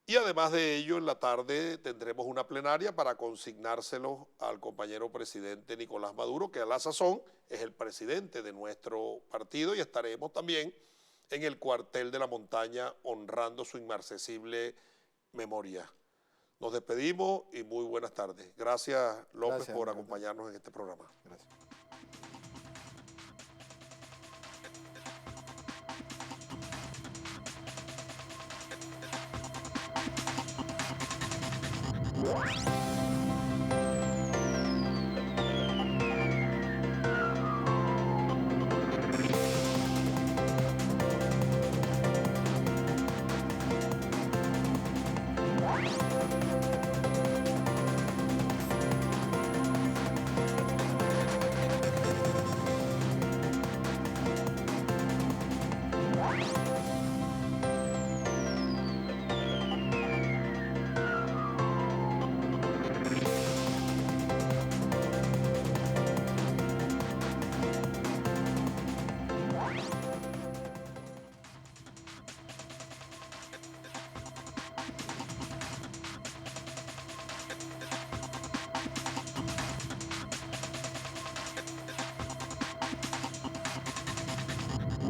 Y además de ello, en la tarde tendremos una plenaria para consignárselo al compañero presidente Nicolás Maduro, que a la sazón es el presidente de nuestro partido, y estaremos también en el cuartel de la montaña honrando su inmarcesible memoria. Nos despedimos y muy buenas tardes. Gracias, López, por acompañarnos en este programa. Gracias.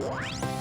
What?